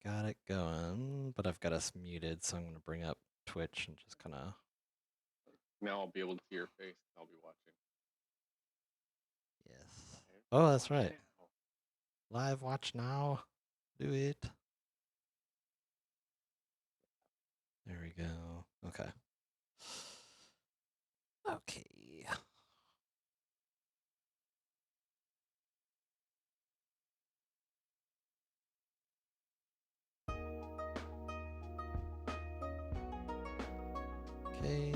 got it going, but I've got us muted, so I'm going to bring up Twitch and just kind of... Now I'll be able to see your face. I'll be watching. Yes. Oh, that's Watch right. now. Live watch now. Do it. There we go. Okay. Okay. Okay.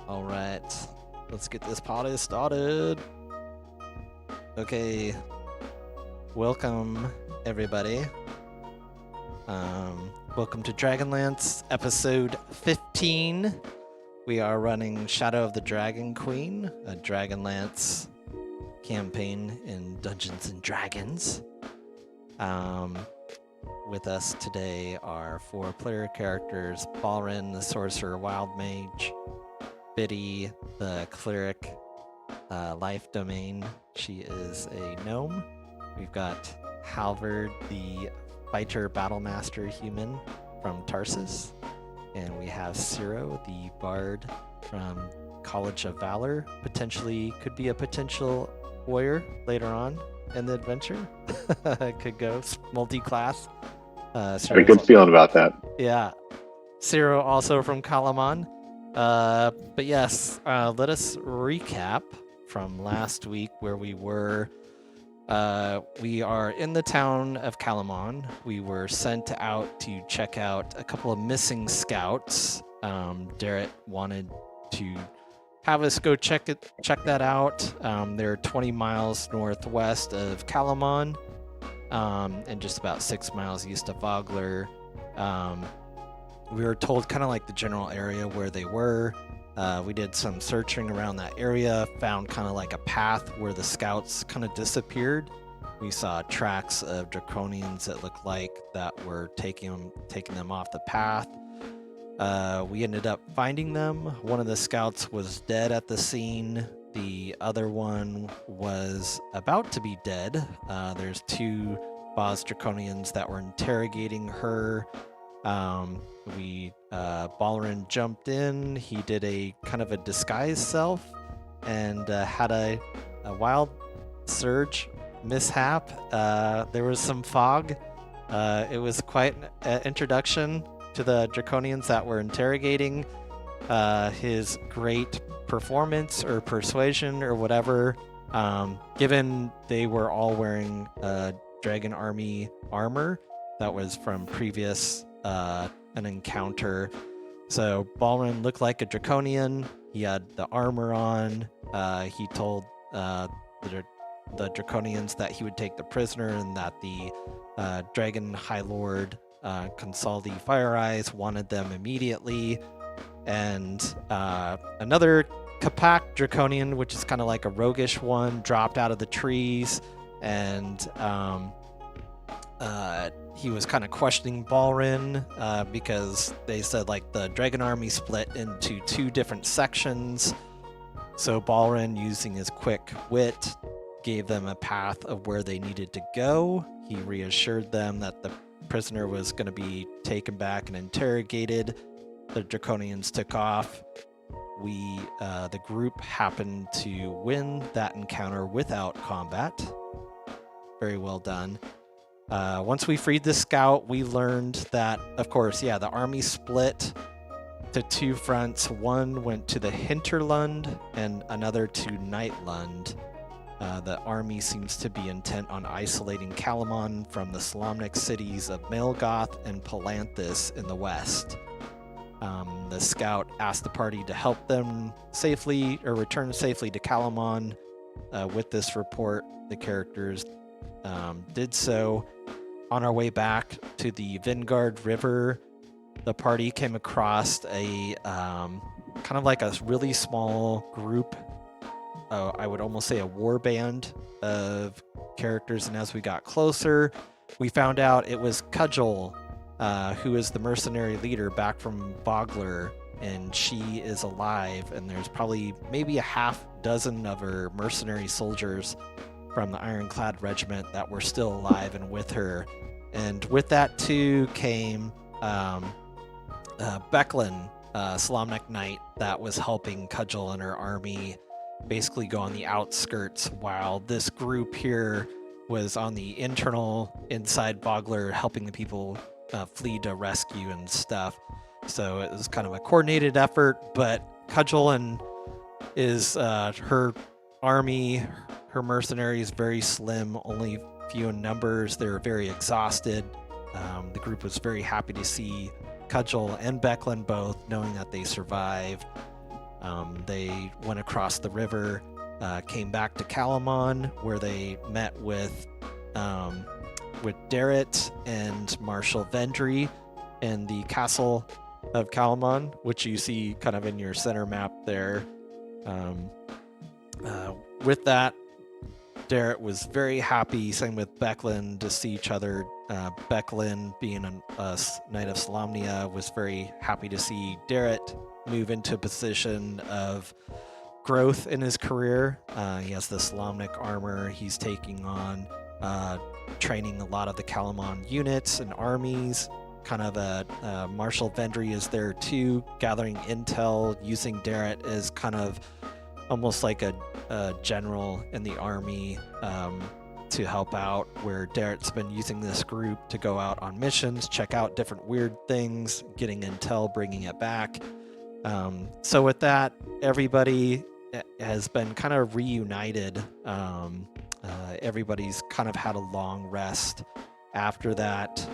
All right. Let's get this party started. Okay. Welcome, everybody. Welcome to Dragonlance, episode 15. We are running Shadow of the Dragon Queen, a Dragonlance campaign in Dungeons and Dragons. With us today are 4 player characters: Balrin, the sorcerer wild mage; Biddy, the cleric life domain. She is a gnome. We've got Halvard, the fighter battlemaster human from Tarsus. And we have Ciro, the bard from College of Valor. Potentially could be a potential warrior later on in the adventure. Could go multi-class. I had a good feeling about that. Yeah. Ciro also from Kalaman. But yes, let us recap from last week where we were. We are in the town of Kalamon. We were sent out to check out a couple of missing scouts. Darrett wanted to have us go check that out. They're 20 miles northwest of Kalamon, and just about 6 miles east of Vogler. We were told kind of like the general area where they were. We did some searching around that area, found kind of like a path where the scouts kind of disappeared. We saw tracks of draconians that looked like that were taking them off the path. We ended up finding them. One of the scouts was dead at the scene. The other one was about to be dead. There's 2 boss draconians that were interrogating her. Balrin jumped in. He did a kind of a disguise self and had a wild surge mishap. There was some fog. It was quite an introduction to the draconians that were interrogating. His great performance or persuasion or whatever, given they were all wearing dragon army armor that was from previous an encounter. So Balrin looked like a draconian. He had the armor on. He told the draconians that he would take the prisoner and that the dragon high lord Consaldi Fire Eyes wanted them immediately. And another Kapak draconian, which is kind of like a roguish one, dropped out of the trees, and he was kind of questioning Balrin because they said like the dragon army split into 2 different sections. So Balrin, using his quick wit, gave them a path of where they needed to go. He reassured them that the prisoner was going to be taken back and interrogated. The draconians took off. The group happened to win that encounter without combat. Very well done. Once we freed the scout, we learned that, of course, the army split to 2 fronts. One went to the Hinterland and another to Nightland. The army seems to be intent on isolating Kalamon from the Solamnic cities of Melgoth and Palanthus in the west. The scout asked the party to help them safely or return safely to Kalamon. With this report, the characters did so. On our way back to the Vingard River, the party came across a kind of like a really small group. I would almost say a war band of characters. And as we got closer, we found out it was Cudgel, who is the mercenary leader back from Vogler, and she is alive. And there's probably maybe a half dozen of her mercenary soldiers from the Ironclad Regiment that were still alive and with her. And with that too came Becklin, Slomnek Knight, that was helping Cudgel and her army basically go on the outskirts, while this group here was on the internal inside Bogler, helping the people flee to rescue and stuff. So it was kind of a coordinated effort, but Cudgel and her army, her mercenaries, very slim, only few in numbers. They were very exhausted. The group was very happy to see Cudgel and Becklin both, knowing that they survived. They went across the river, came back to Calamon, where they met with Darrett and Marshal Vendry in the castle of Calamon, which you see kind of in your center map there. With that, Darrett was very happy, same with Becklin, to see each other. Becklin, being a Knight of Solamnia, was very happy to see Darrett move into a position of growth in his career. He has the Solamnic armor. He's taking on training a lot of the Calamon units and armies. Kind of Marshal Vendry is there too, gathering intel, using Darrett as kind of almost like a general in the army to help out, where Darrett's been using this group to go out on missions, check out different weird things, getting intel, bringing it back. So with that, everybody has been kind of reunited. Everybody's kind of had a long rest after that.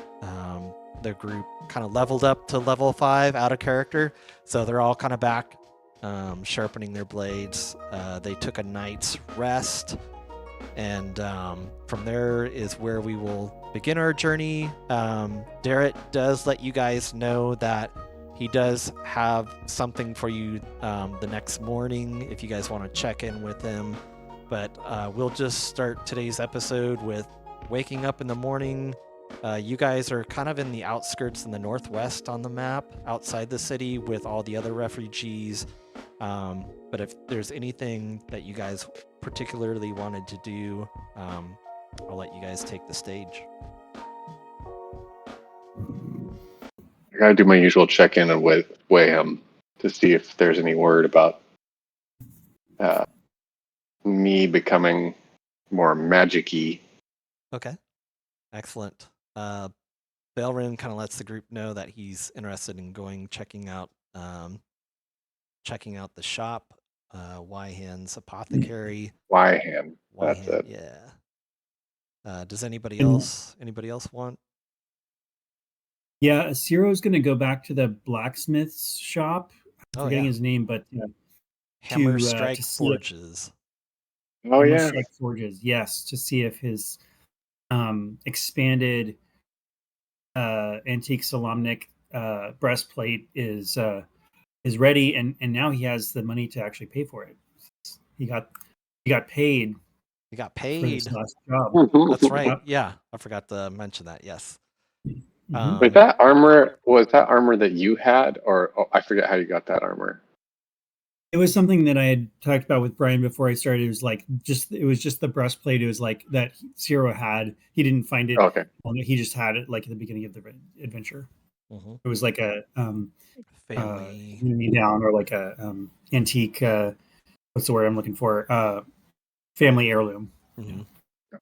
The group kind of leveled up to level 5 out of character, so they're all kind of back, sharpening their blades. They took a night's rest, and from there is where we will begin our journey. Darrett does let you guys know that he does have something for you the next morning if you guys want to check in with him. But we'll just start today's episode with waking up in the morning. You guys are kind of in the outskirts in the northwest on the map, outside the city with all the other refugees. But if there's anything that you guys particularly wanted to do, I'll let you guys take the stage. I gotta do my usual check-in and weigh him to see if there's any word about me becoming more magic-y. Okay, excellent. Belrin kind of lets the group know that he's interested in checking out the shop. Wyhan's apothecary. Wyhan. That's Wyhan, it. yeah. Does anybody else want? Yeah, Ciro's going to go back to the blacksmith's shop. I'm forgetting his name, but Hammer Strike to see Forges. Oh Hammer yeah. Strike Forges, yes, to see if his expanded antique Solamnic breastplate is ready, and now he has the money to actually pay for it. He got paid. He got For paid. this last job. That's right. Yeah, I forgot to mention that. Yes. Wait, that armor that you had, or I forget how you got that armor. It was something that I had talked about with Brian before I started. It was just the breastplate. It was like that Ciro had. He didn't find it. Okay. He just had it like at the beginning of the adventure. Mm-hmm. It was like a family down, or like a antique. What's the word I'm looking for? Family heirloom. Mm-hmm. Yeah.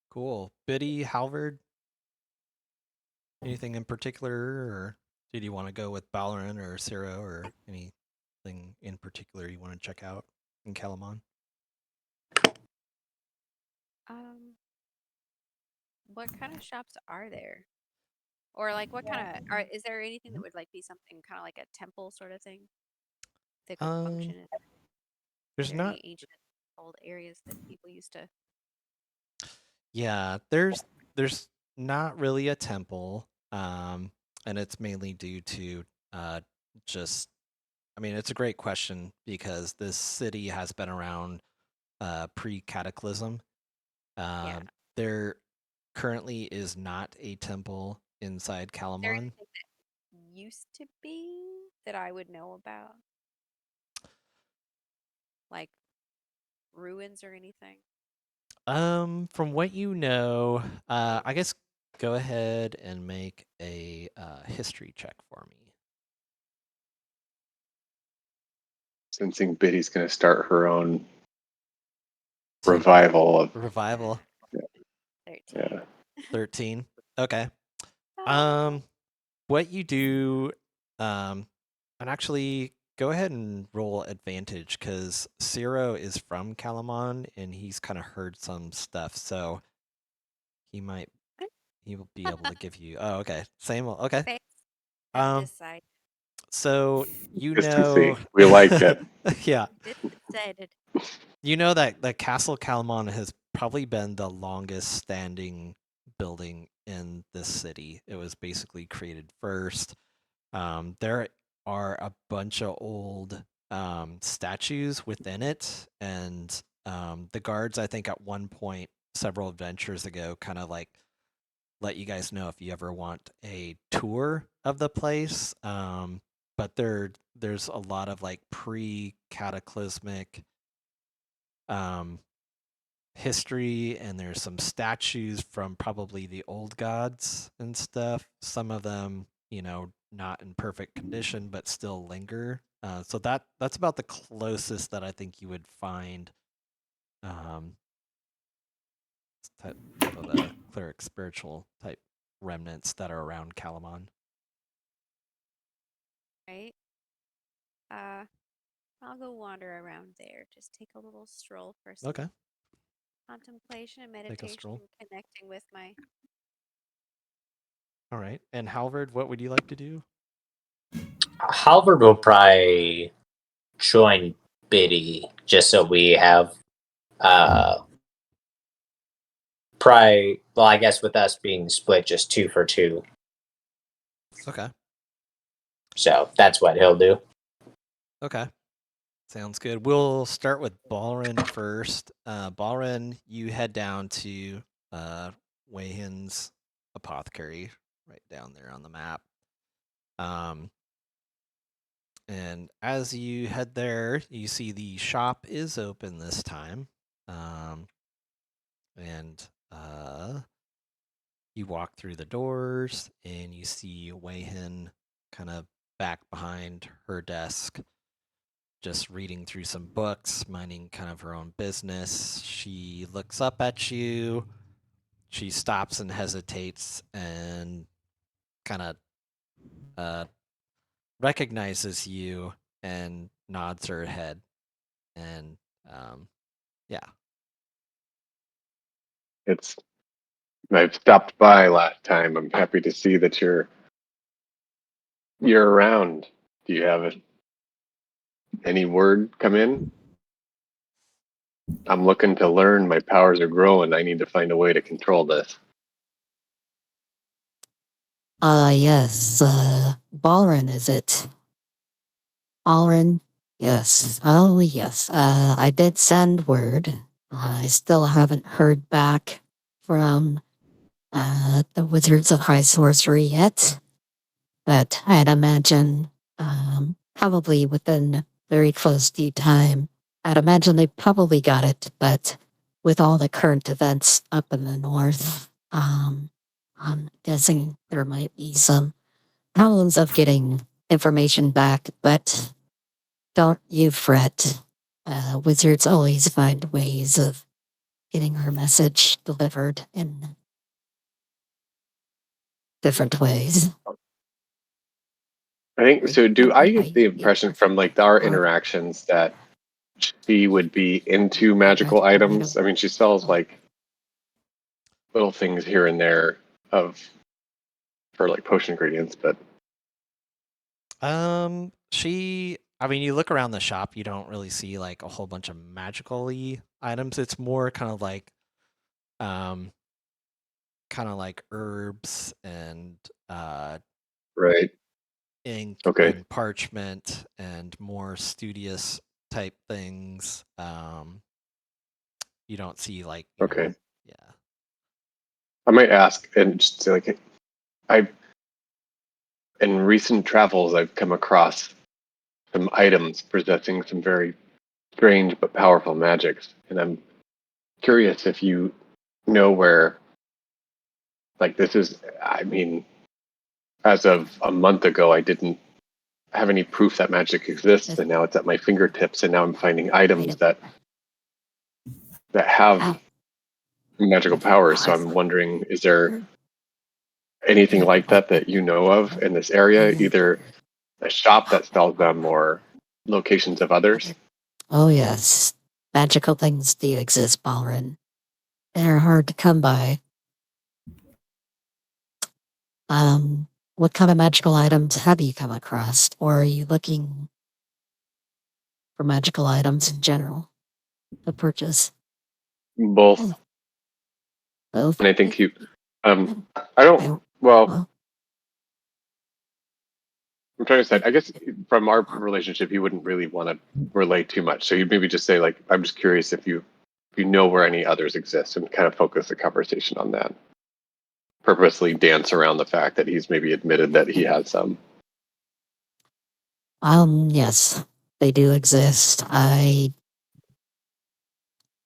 Cool. Biddy, Halvard, anything in particular, or did you want to go with Ballerin or Ciro, or anything in particular you want to check out in Calamon? What kind of shops are there? Or like what kind of is there anything that would like be something kind of like a temple sort of thing that could function in there's not any ancient old areas that people used to? Yeah, there's not really a temple, and it's mainly due to just it's a great question because this city has been around pre-cataclysm. There currently is not a temple inside Is there Calamon. anything that used to be that I would know about? Like ruins ruins or anything? From what you know, I guess go ahead and make a history check for me. Sensing Biddy's going to start her own revival of. Revival. 13. Yeah. 13. Okay. Oh, What you do, and actually go ahead and roll advantage because Ciro is from Calamon and he's kind of heard some stuff, so he will be able to give you. Oh, okay. Same. Okay. face and Um. decide. So you Consistency. know, We like it. yeah, Decided. you know that the Castle Calamon has probably been the longest standing building in this city. It was basically created first. There are a bunch of old statues within it, and the guards, I think, at one point, several adventures ago, kind of like let you guys know if you ever want a tour of the place. But there's a lot of like pre-cataclysmic um, history, and there's some statues from probably the old gods and stuff. Some of them, not in perfect condition, but still linger. So that's about the closest that I think you would find um, type of a cleric spiritual type remnants that are around Calamon. Right? Uh, I'll go wander around there. Just take a little stroll for some Okay, contemplation and take a meditation stroll. and connecting with my. All right, and Halvard, what would you like to do? Halvard will probably join Biddy just so we have probably, well, I guess with us being split just 2 for 2. Okay, So that's what he'll do. okay. Sounds good. We'll start with Balrin first. Balrin, you head down to Wayhin's apothecary, right down there on the map. And as you head there, you see the shop is open this time. And you walk through the doors and you see Wayhin kind of back behind her desk, just reading through some books, minding kind of her own business. She looks up at you. She stops and hesitates and kind of recognizes you and nods her head. And yeah. I've stopped by last time. I'm happy to see that you're around. Do you have any word come in? I'm looking to learn. My powers are growing. I need to find a way to control this. Yes, Balrin, is it? Balrin? Yes. Oh, yes. I did send word. I still haven't heard back from, the Wizards of High Sorcery yet. But I'd imagine, probably within very close to time. I'd imagine they probably got it, but with all the current events up in the north, I'm guessing there might be some problems of getting information back, but don't you fret. Wizards always find ways of getting our message delivered in different ways. I think so. Do I get the impression from like our Or- interactions that she would be into magical items? I mean, she sells like little things here and there for like potion ingredients, but I mean, you look around the shop, you don't really see like a whole bunch of magical-y items. It's more um, kind of like herbs and right. ink Okay. and parchment and more studious type things. You don't see like, Okay. yeah. I might ask and just say like, I in recent travels I've come across some items possessing some very strange but powerful magics, and I'm curious if you know where, like, this is. I mean, as of a month ago, I didn't have any proof that magic exists, and now it's at my fingertips, and now I'm finding items that have magical powers. So I'm wondering, is there anything like that you know of in this area? Either a shop that sells them or locations of others? Oh, yes. Magical things do exist, Balrin. They're hard to come by. What kind of magical items have you come across? Or are you looking for magical items in general to purchase? Both. Both? And I think I don't, well, I'm trying to say, I guess from our relationship, you wouldn't really want to relate too much. So you'd maybe just say, like, I'm just curious if you know where any others exist, and kind of focus the conversation on that. Purposely dance around the fact that he's maybe admitted that he has some. Yes, they do exist. I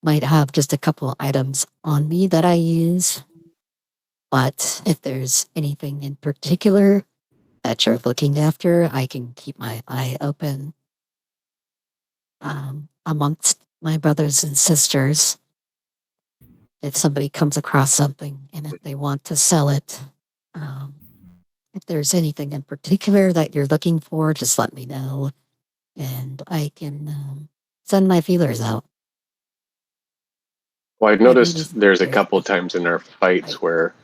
might have just a couple items on me that I use, but if there's anything in particular that you're looking after, I can keep my eye open. Amongst my brothers and sisters, if somebody comes across something and if they want to sell it, if there's anything in particular that you're looking for, just let me know and I can send my feelers out. Well, I've noticed there's a couple of times in our fights where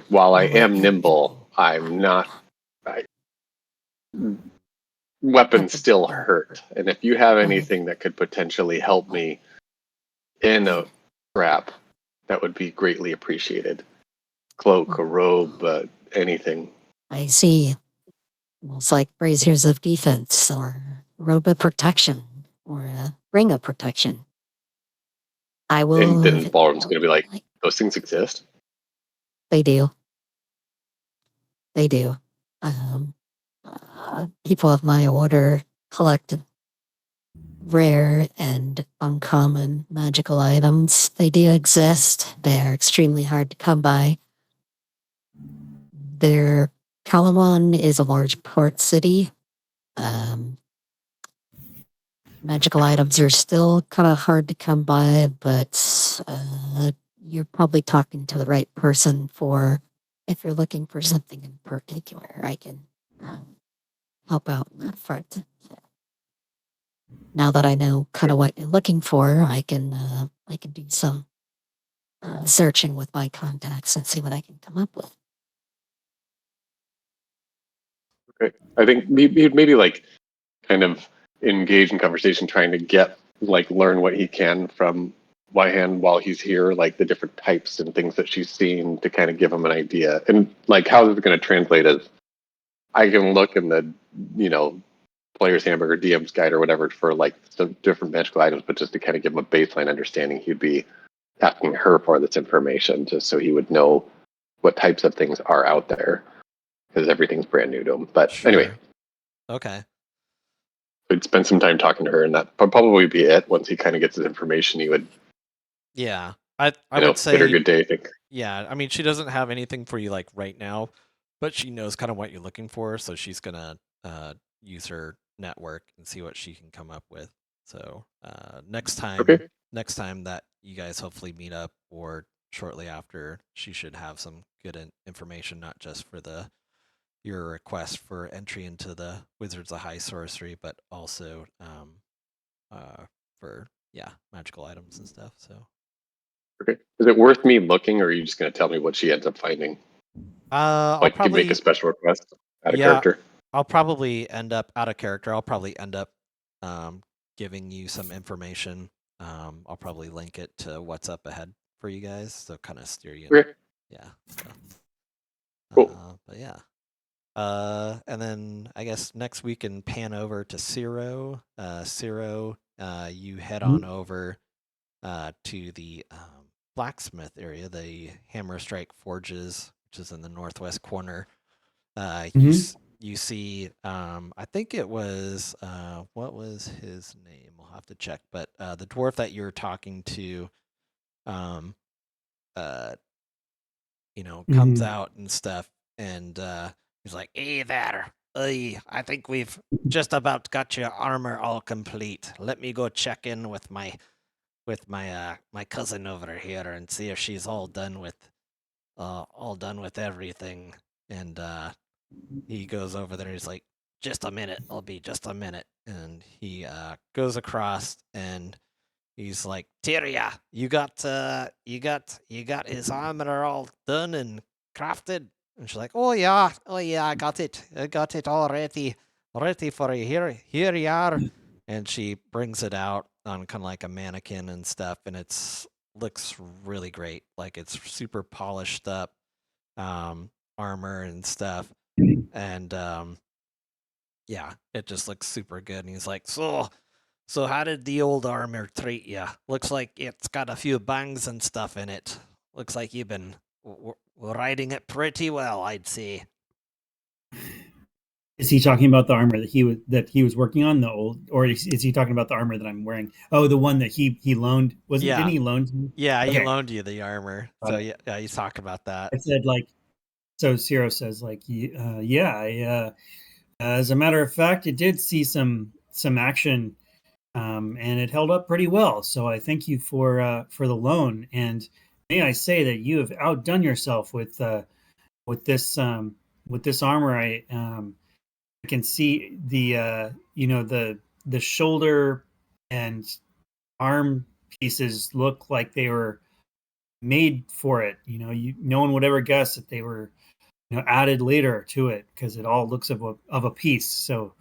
while I am nimble, I'm not. Weapons still hurt, and if you have anything that could potentially help me in a trap, that would be greatly appreciated. Cloak, a robe, anything. I see. Almost like braziers of defense or robe of protection or a ring of protection. I will. And then Ballroom's going to be like, those things exist? They do. They do. People of my order collect rare and uncommon magical items. They do exist. They are extremely hard to come by. Kalamon is a large port city. Magical items are still kind of hard to come by, but you're probably talking to the right person for if you're looking for something in particular. I can help out in that front. Now that I know kind of what you're looking for, I can do some searching with my contacts and see what I can come up with. Okay. I think maybe like kind of engage in conversation, trying to learn what he can from Wyhan while he's here, like the different types and things that she's seen, to kind of give him an idea. And like, how is it going to translate as I can look in the, player's handbook or DM's guide or whatever for like some different magical items, but just to kind of give him a baseline understanding, he'd be asking her for this information just so he would know what types of things are out there, because everything's brand new to him. But Sure. anyway, Okay. we'd spend some time talking to her, and that would probably be it. Once he kind of gets his information, he would, Yeah. I would say bid her good day, I think. Yeah, I mean, she doesn't have anything for you like right now, but she knows kind of what you're looking for, so she's gonna use her network and see what she can come up with. So next time that you guys hopefully meet up, or shortly after, she should have some good information, not just for your request for entry into the Wizards of High Sorcery, but also for magical items and stuff. So. Okay. Is it worth me looking, or are you just going to tell me what she ends up finding? I'll Like, probably you make a special request out of character. I'll probably end up out of character. I'll probably end up giving you some information. I'll probably link it to what's up ahead for you guys, so kind of steer you. Okay. Yeah. So. Cool. But yeah. And then I guess next we can pan over to Ciro. Ciro, you head on over to the blacksmith area, the Hammer Strike Forges, which is in the northwest corner. you see, I think it was, what was his name? We'll have to check. But the dwarf that you're talking to, um, uh, comes out and stuff, and he's like, "Hey there, I think we've just about got your armor all complete. Let me go check in with my my cousin over here and see if she's all done with everything." And he goes over there. He's like, "Just a minute. I'll be just a minute." And he goes across and he's like, "Tyria, you got his armor all done and crafted?" And she's like, "Oh yeah, I got it. I got it all ready for you. Here you are." And she brings it out on kind of like a mannequin and stuff, and looks really great. Like it's super polished up armor and stuff, and yeah, it just looks super good. And he's like, So how did the old armor treat you? Looks like it's got a few bangs and stuff in it. Looks like you've been riding it pretty well, I'd say." Is he talking about the armor that he was working on, the old, or is he talking about the armor that I'm wearing? Oh, the one that he loaned. Yeah. Didn't he loan to me? Yeah, he Okay. loaned you the armor. So yeah, he's talking about that. I said like, so Ciro says like, as a matter of fact, it did see some action, and it held up pretty well. So I thank you for the loan, and may I say that you have outdone yourself with this armor. I can see the the shoulder and arm pieces look like they were made for it. No one would ever guess that they were added later to it, because it all looks of a piece. So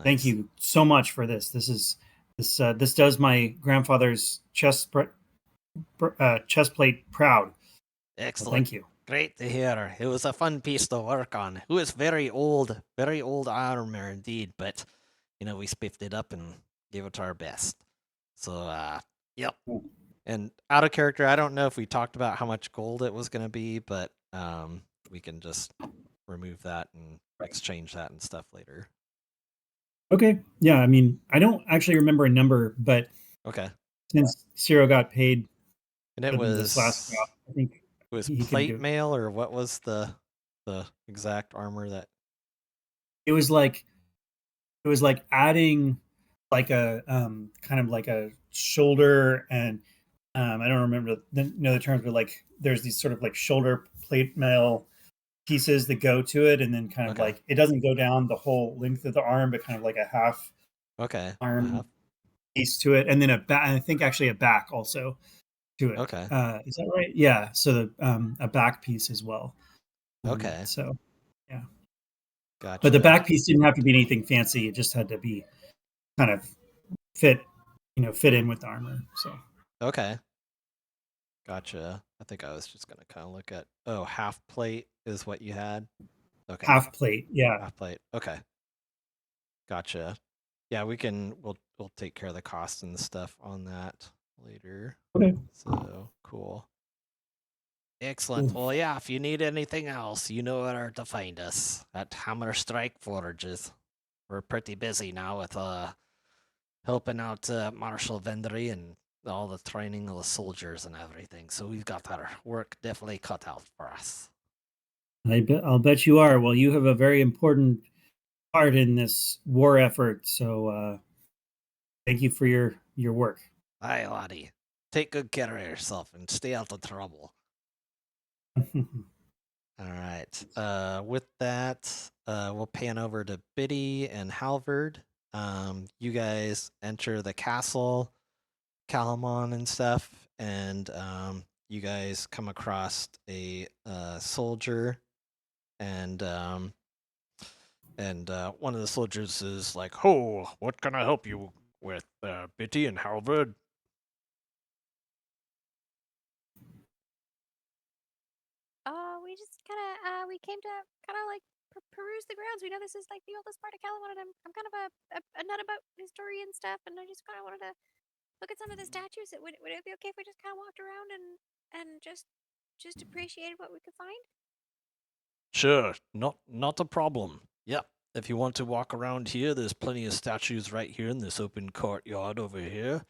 thank Nice. you so much for this. This does my grandfather's chest plate proud. So Excellent. thank you. Great to hear. It was a fun piece to work on. It was very old armor indeed, but we spiffed it up and gave it our best. So yep. And out of character, I don't know if we talked about how much gold it was going to be, but we can just remove that and exchange that and stuff later. Okay. Yeah. I mean, I don't actually remember a number, but Okay. since Ciro got paid And it this last job, I think it was he can plate do it. mail, or what was the exact armor that? It was like adding like a kind of like a shoulder, and I don't remember the terms, but like there's these sort of like shoulder plate mail pieces that go to it, and then kind of Okay. like it doesn't go down the whole length of the arm, but kind of like a half Okay. arm piece to it, and then I think actually a back also to it. Okay. Is that right? Yeah. So the a back piece as well. Okay. So yeah. Gotcha. But the back piece didn't have to be anything fancy. It just had to be kind of fit in with the armor. So Okay. Gotcha. I think I was just gonna kind of look at half plate is what you had. Okay. half plate, yeah. Half plate. Okay. Gotcha. Yeah, we'll take care of the cost and stuff on that later. Okay. So cool. Excellent. Cool. Well, yeah, if you need anything else, you know where to find us at Hammer Strike Forges. We're pretty busy now with helping out Marshal Vendry and all the training of the soldiers and everything. So we've got our work definitely cut out for us. I'll bet you are. Well, you have a very important part in this war effort. So thank you for your work. Aye, laddie. Take good care of yourself and stay out of trouble. All right. With that, we'll pan over to Biddy and Halvard. You guys enter the castle, Calamon and stuff, and you guys come across a soldier, and one of the soldiers is like, "Ho, what can I help you with, Biddy and Halvard?" We just kind of we came to kind of like peruse the grounds. We know this is like the oldest part of Calamon, and I'm kind of a nut about history and stuff, and I just kind of wanted to look at some of the statues. Would it be okay if we just kind of walked around and just appreciated what we could find? Sure, not a problem. Yep, if you want to walk around here, there's plenty of statues right here in this open courtyard over here.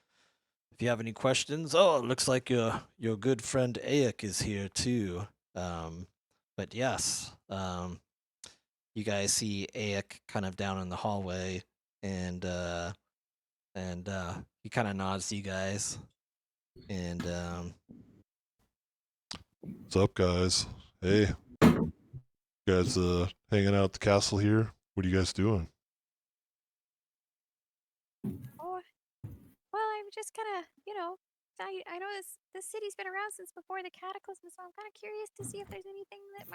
If you have any questions, oh, it looks like your good friend Aik is here too. But yes, you guys see Aik kind of down in the hallway, and he kind of nods to you guys, and What's up, guys? Hey, you guys hanging out at the castle here? What are you guys doing? Oh, well, I'm just kind of, I know this city's been around since before the cataclysm, so I'm kind of curious to see if there's anything that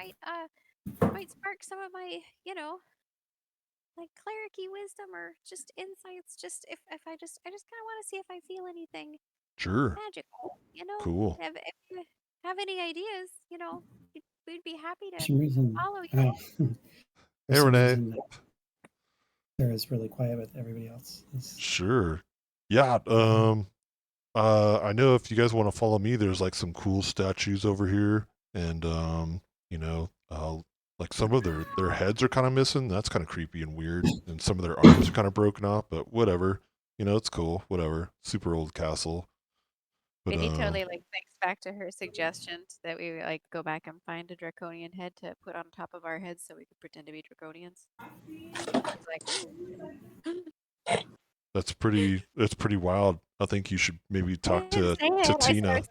might spark some of my, like clericy wisdom or just insights. Just if I just kind of want to see if I feel anything Sure. magical. Cool. If you have any ideas, we'd be happy For to some reason, follow you. for Hey, some Renee. reason, Sarah's really quiet with everybody else. Sure. Yeah. I know if you guys want to follow me, there's like some cool statues over here, and like some of their heads are kind of missing. That's kind of creepy and weird, and some of their arms are kind of broken off. But whatever. It's cool. Whatever. Super old castle. But Minnie totally like thinks back to her suggestions that we like go back and find a draconian head to put on top of our heads so we could pretend to be draconians. She's like, that's pretty wild. I think you should maybe I talk didn't to say it. Tina. I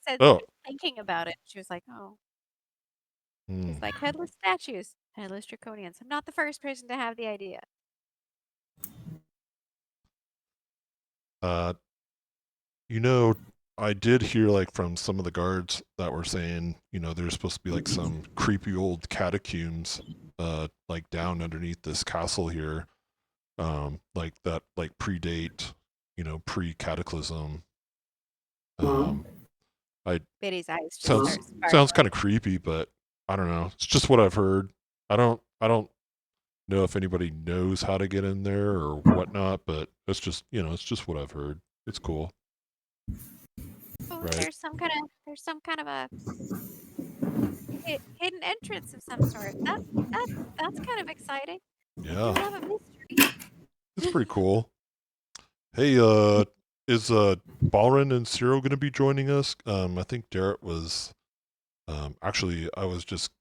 said Oh. thinking about it. She was like, oh. Hmm. She's like, headless statues, headless draconians. I'm not the first person to have the idea. I did hear like from some of the guards that were saying, there's supposed to be like some creepy old catacombs, like down underneath this castle here, like that, like predate, pre-cataclysm. Biddy's eyes just Sounds start sparkling. kind of creepy, but I don't know. It's just what I've heard. I don't know if anybody knows how to get in there or whatnot, but it's just what I've heard. It's cool. Oh, Right. there's some kind of a hidden entrance of some sort. That's kind of exciting. I Yeah, love a mystery. it's pretty cool. Hey, is Balrin and Ciro gonna be joining us? I think Derek was. Actually, I was just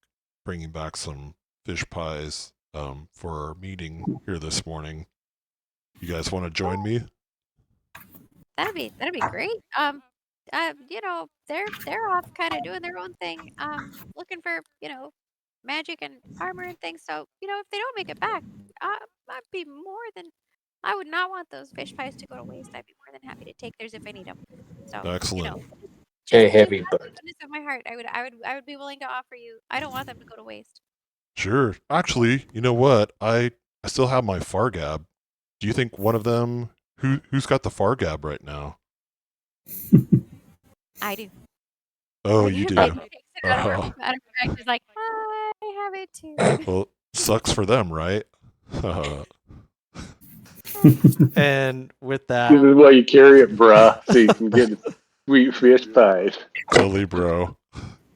bringing back some fish pies for our meeting here this morning. You guys want to join me? That'd be great. They're off kind of doing their own thing. Looking for, magic and armor and things. So, if they don't make it back, I'd be more than I would not want those fish pies to go to waste. I'd be more than happy to take theirs if I need them. So, Excellent. Hey, just heavy, out of but the goodness of my heart, I would be willing to offer you. I don't want them to go to waste. Sure. Actually, you know what? I still have my Fargab. Do you think one of them who's got the Fargab right now? I do. Oh, you do. Maybe takes it out of her Oh. out of her bag. She's like, I have it too. Well, sucks for them, right? and with This that, is why you carry it, bruh, so you can get sweet fish pies. Totally, bro.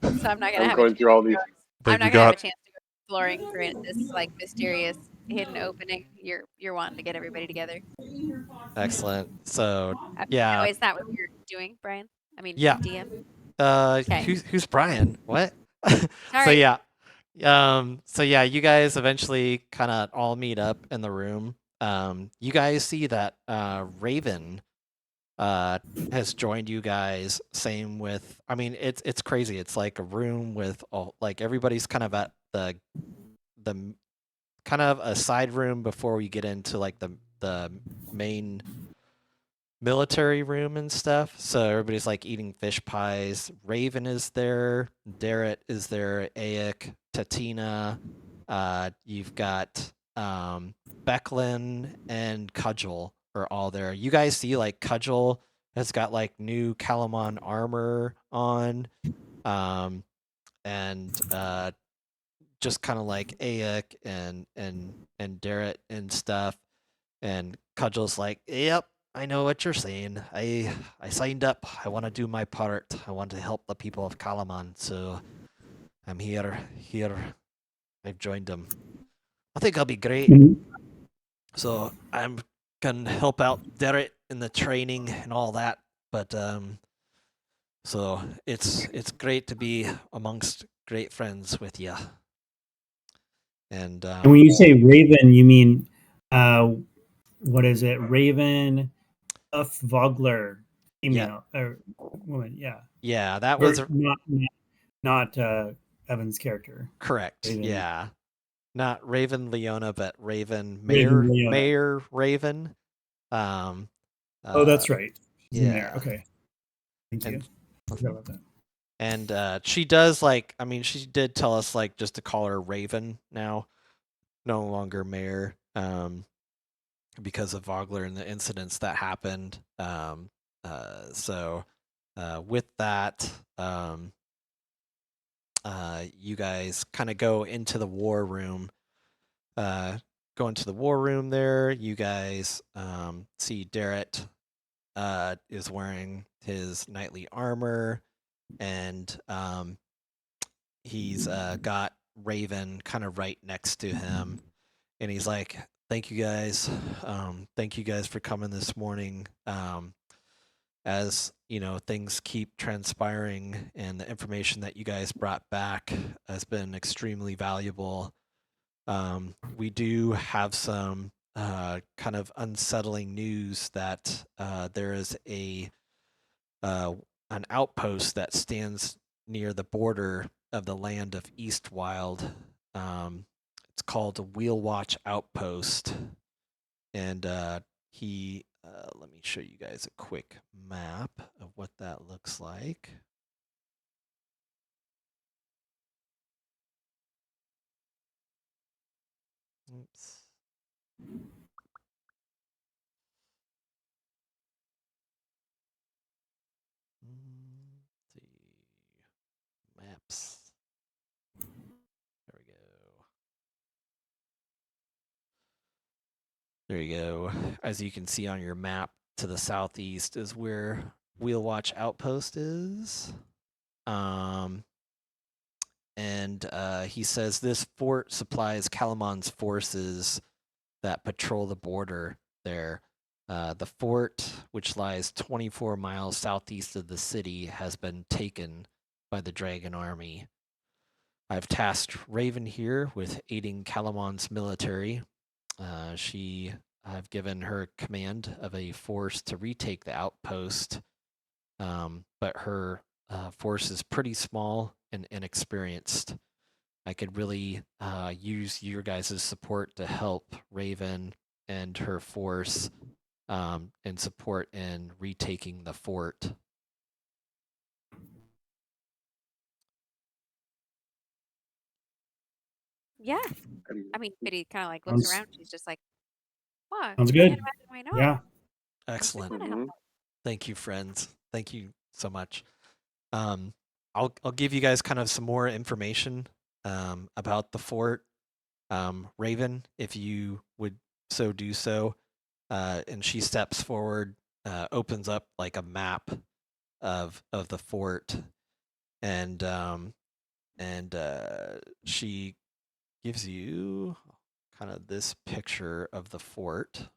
So I'm not gonna I'm have going a through all these. I'm not gonna have a chance to go exploring for this like mysterious hidden opening. You're wanting to get everybody together. excellent. So Oh, yeah, is that what you're doing, Brian? I mean, Yeah. DM. Okay. who's Brian? What? So Sorry. yeah, you guys eventually kind of all meet up in the room. You guys see that Raven has joined you guys. Same with, I mean, it's crazy. It's like a room with all, like everybody's kind of at the kind of a side room before we get into like the main military room and stuff. So everybody's like eating fish pies. Raven is there. Darrett is there. Aik, Tatina. You've got Becklin and Cudgel are all there. You guys see like Cudgel has got like new Calamon armor on. And just kind of like Aik and Darrett and stuff. And Cudgel's like, yep, I know what you're saying. I signed up. I want to do my part. I want to help the people of Calamon. So I'm here. I've joined them. I think I'll be great. Mhm. So I'm gonna help out Derek in the training and all that. But so it's great to be amongst great friends with you. And And when you say Raven, you mean what is it? Raven, Vogler, female or woman? Yeah, yeah, that or was not Evan's character. correct. Raven. Yeah, not Raven Leona, but Raven Raven Leona. Mayor Raven. Um, Oh, that's right. She's in there. yeah. Okay. Thank you. Forgot about that. And she does I mean, she did tell us just to call her Raven now, no longer Mayor, because of Vogler and the incidents that happened. So with that, you guys kind of go into the war room. Go into the war room there. You guys see Derek is wearing his knightly armor, and he's got Raven kind of right next to him, and he's like, "Thank you guys, thank you guys for coming this morning. As you know, things keep transpiring, and the information that you guys brought back has been extremely valuable. We do have some kind of unsettling news that there is an outpost that stands near the border of the land of Eastwild. It's called a Wheelwatch Outpost, and let me show you guys a quick map of what that looks like. Oops. Let's see. Maps. There we go. There you go. As you can see on your map, to the southeast is where Wheelwatch Outpost is. And he says this fort supplies Calamon's forces that patrol the border there. The fort, which lies 24 miles southeast of the city, has been taken by the Dragon Army. I've tasked Raven here with aiding Calamon's military. I've given her command of a force to retake the outpost, but her force is pretty small and inexperienced. I could really use your guys' support to help Raven and her force and support in retaking the fort. Yeah. And I mean, Biddy kind of looks Sounds- around. She's just like, "Wow, Sounds I good. can't imagine why not." Yeah. Excellent. wanna help Mhm. Thank you, friends. Thank you so much. I'll give you guys kind of some more information about the fort. Raven, if you would so do so, and she steps forward, opens up like a map of the fort, and she gives you kind of this picture of the fort.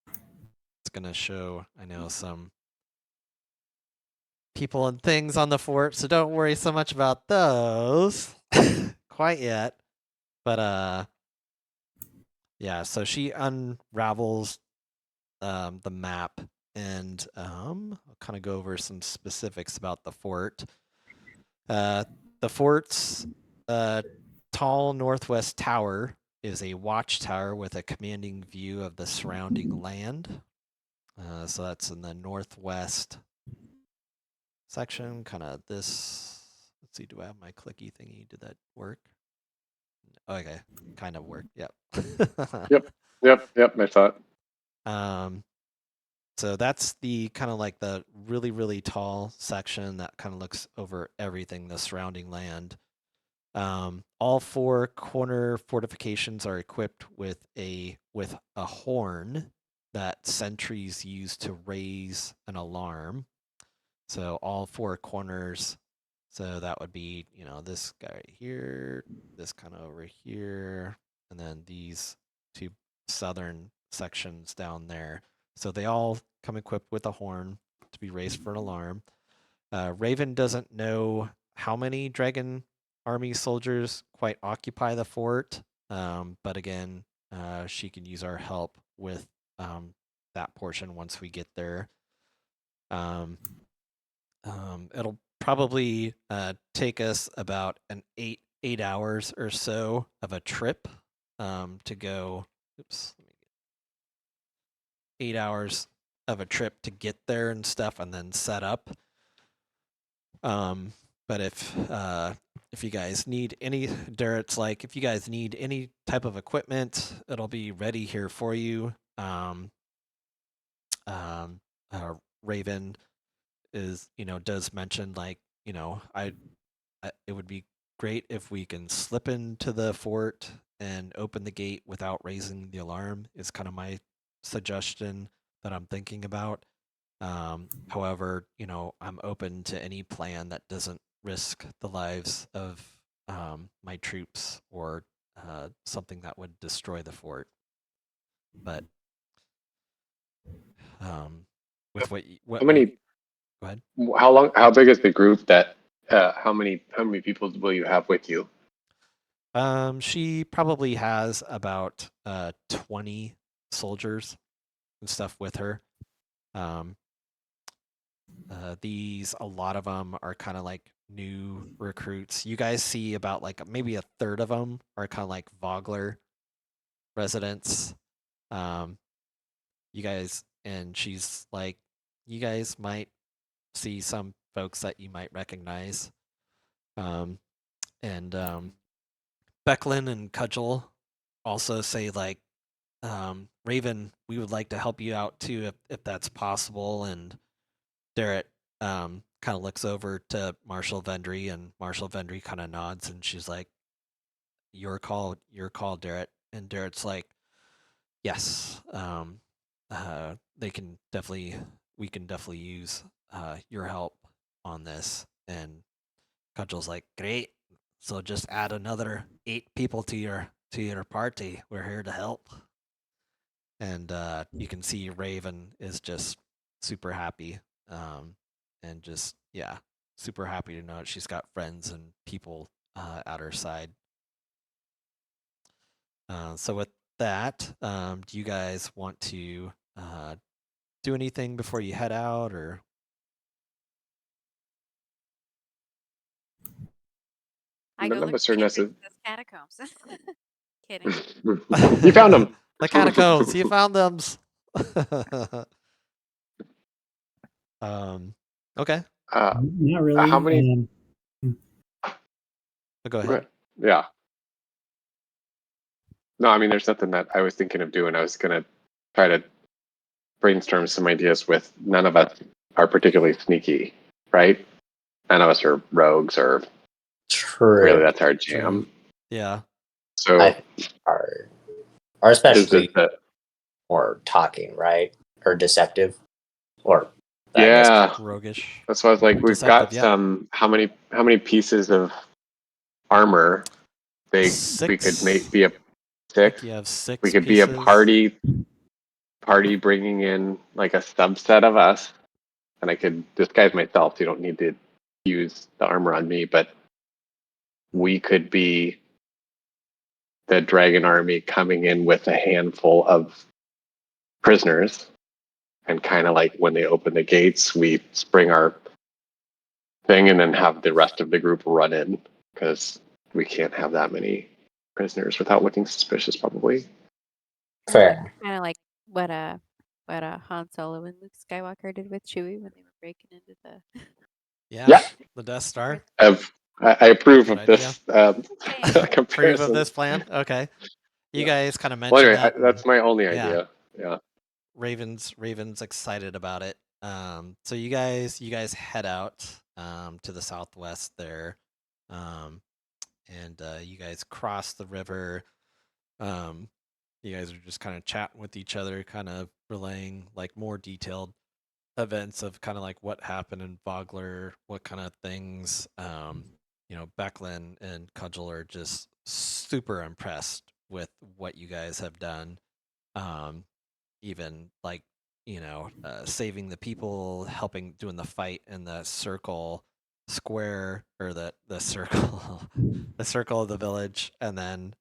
It's gonna show, I know, some people and things on the fort, so don't worry so much about those quite yet. But yeah, so she unravels the map, and I'll kind of go over some specifics about the fort. The fort's tall northwest tower is a watchtower with a commanding view of the surrounding land. So that's in the northwest section, kind of this. Let's see, do I have my clicky thingy? Did that work? Okay, kind of worked. Yep. Yep. I thought. So that's the kind of like the really, really tall section that kind of looks over everything, the surrounding land. All four corner fortifications are equipped with a horn that sentries use to raise an alarm. So all four corners So that would be, this guy right here, this kind of over here, and then these two southern sections down there. So they all come equipped with a horn to be raised for an alarm. Raven doesn't know how many Dragon Army soldiers quite occupy the fort, but again, she can use our help with that portion once we get there. It'll probably take us about an eight hours or so of a trip to go. Oops, 8 hours of a trip to get there and stuff, and then set up. But if you guys need any, Darrett's like, if you guys need any type of equipment, it'll be ready here for you. Raven is, does mention like, it would be great if we can slip into the fort and open the gate without raising the alarm is kind of my suggestion that I'm thinking about. However, I'm open to any plan that doesn't risk the lives of my troops or something that would destroy the fort. But with what How many? Go ahead. How big is the group that? How many people will you have with you? She probably has about 20 soldiers and stuff with her. A lot of them are kind of like new recruits. You guys see about like maybe a third of them are kind of like Vogler residents. And she's like, you guys might see some folks that you might recognize. And Becklin and Cudgel also say like, Raven, we would like to help you out too if that's possible. And Darrett kind of looks over to Marshall Vendry, and Marshall Vendry kind of nods, and she's like, your call, Darrett. And Darrett's like, yes, we can definitely use your help on this. And Cudgel's like, great. So just add another 8 people to your party. We're here to help. And you can see Raven is just super happy, and just super happy to know that she's got friends and people at her side. So with that, do you guys want to do anything before you head out, or? I go None of look us are at necessarily. those catacombs. Kidding. You found them. The catacombs. You found them. Okay. Not really. How many? Go ahead. Yeah. No, I mean, there's nothing that I was thinking of doing. I was gonna try to brainstorm some ideas with. None of us are particularly sneaky, right? None of us are rogues, or True. really that's our jam. True. Yeah. So Are is especially it more talking, right? Or deceptive, or yeah, roguish. that's why I was like, we've got Deceptive, yeah. some. How many pieces of armor? We 6. could be a 6. You have 6 We could pieces. be a party bringing in like a subset of us, and I could disguise myself. So you don't need to use the armor on me, but we could be the dragon army coming in with a handful of prisoners, and kind of like when they open the gates, we spring our thing and then have the rest of the group run in, because we can't have that many prisoners without looking suspicious, probably. fair. Kind of like what Han Solo and Luke Skywalker did with Chewie when they were breaking into the. Yeah. The Death Star. I approve Good of this comparison. Approve of this plan. Okay. You guys kind of Well, mentioned anyway, that. that's my only Yeah. idea. Yeah. Raven's excited about it. So you guys head out to the southwest there, and you guys cross the river. You guys are just kind of chatting with each other, kind of relaying like more detailed events of kind of like what happened in Vogler, what kind of things, Becklin and Cudgel are just super impressed with what you guys have done. Even like, saving the people, helping doing the fight in the circle square or the circle, the circle of the village. And then,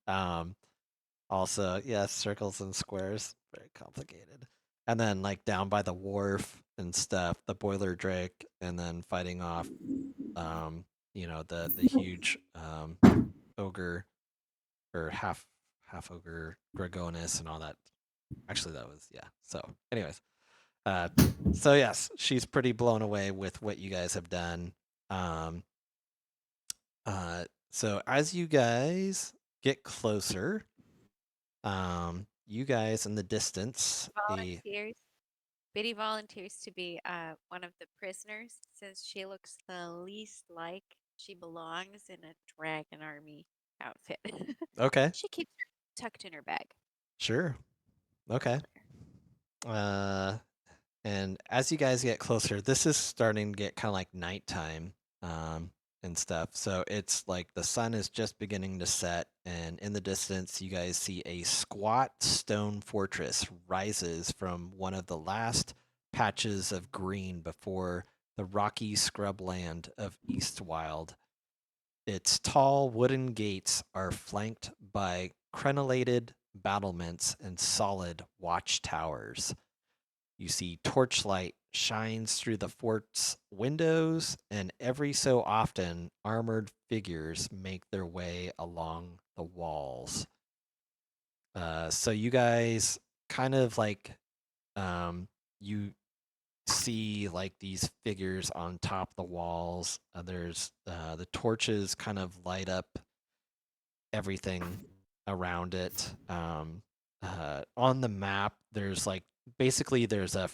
also, yes, circles and squares, very complicated. And then like down by the wharf and stuff, the boiler drake, and then fighting off, the huge ogre or half ogre Dragonus and all that. Actually, that was So, anyways, so yes, she's pretty blown away with what you guys have done. So as you guys get closer, you guys in the distance, Biddy volunteers to be one of the prisoners since she looks the least like she belongs in a dragon army outfit. Okay, She keeps her tucked in her bag. sure, okay. And as you guys get closer, this is starting to get kind of like nighttime, and stuff. So it's like the sun is just beginning to set, and in the distance, you guys see a squat stone fortress rises from one of the last patches of green before the rocky scrubland of Eastwild. Its tall wooden gates are flanked by crenellated battlements and solid watchtowers. You see torchlight shines through the fort's windows, and every so often, armored figures make their way along the walls. So you guys kind of like, you see like these figures on top of the walls. There's the torches kind of light up everything around it. On the map, there's like basically there's a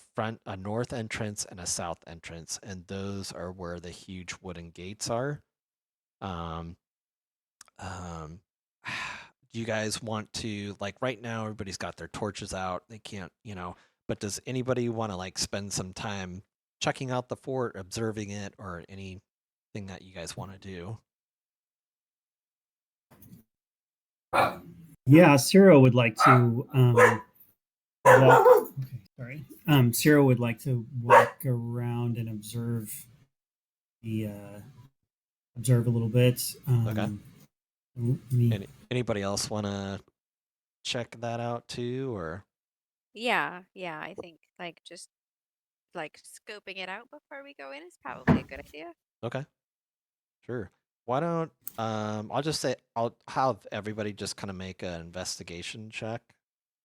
north entrance and a south entrance, and those are where the huge wooden gates are. Um, do you guys want to, like, right now everybody's got their torches out, they can't, but does anybody want to like spend some time checking out the fort, observing it, or anything that you guys want to do? Yeah, Ciro would like to walk. Okay, sorry. Ciro would like to walk around and observe observe a little bit. Okay. Anybody else want to check that out too, or? Yeah, I think like just like scoping it out before we go in is probably a good idea. Okay, sure. Why don't I'll just say I'll have everybody just kind of make an investigation check,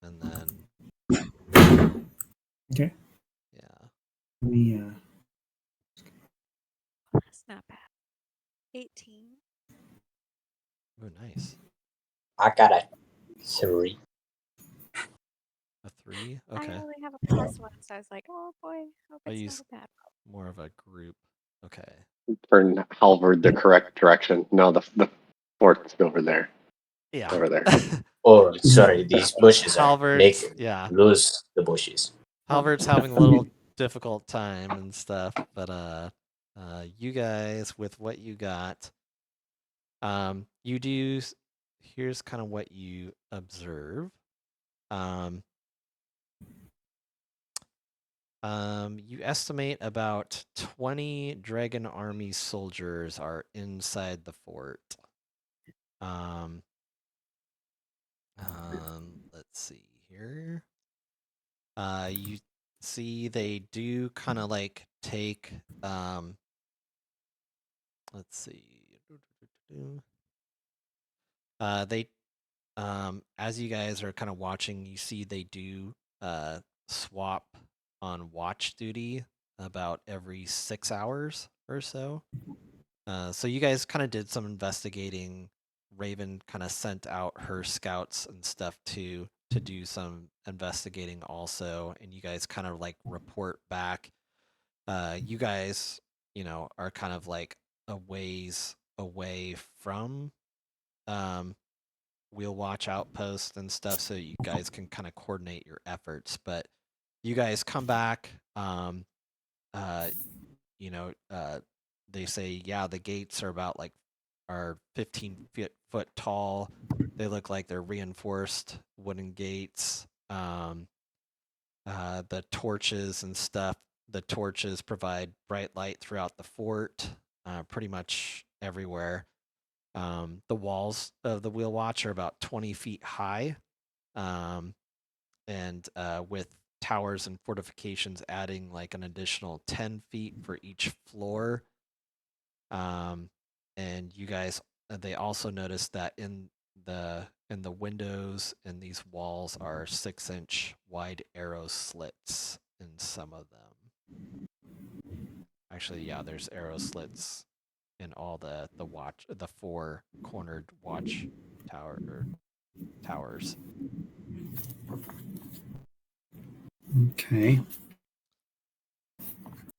and then Okay. yeah. That's not bad. 18. Oh, nice. I got a 3. A 3. I Okay. only have a +1, so I was like, oh boy, hope I'll it's use not bad. more of a group. Okay. Turn Halvard the correct direction. No, the fort's over there. Yeah. Over there. Oh, sorry, these bushes are Halvard's, make yeah. lose the bushes. Halvard's having a little difficult time and stuff, but you guys with what you got, you do. Here's kind of what you observe. You estimate about 20 Dragon Army soldiers are inside the fort. Let's see here. You see they do kind of like take, let's see. They, as you guys are kind of watching, you see they do swap on watch duty about every 6 hours or so. So you guys kind of did some investigating. Raven kind of sent out her scouts and stuff to do some investigating also, and you guys kind of like report back. You guys, are kind of like a ways away from Wheelwatch Outpost and stuff, so you guys can kind of coordinate your efforts. But you guys come back. you know, they say, yeah, the gates are about are 15 foot tall. They look like they're reinforced wooden gates. The torches and stuff. The torches provide bright light throughout the fort, pretty much everywhere. The walls of the Wheelwatch are about 20 feet high, and with towers and fortifications adding like an additional 10 feet for each floor. And you guys, they also noticed that in the windows in these walls are 6-inch wide arrow slits in some of them. Actually, yeah, there's arrow slits in all the 4 cornered watch towers. Okay.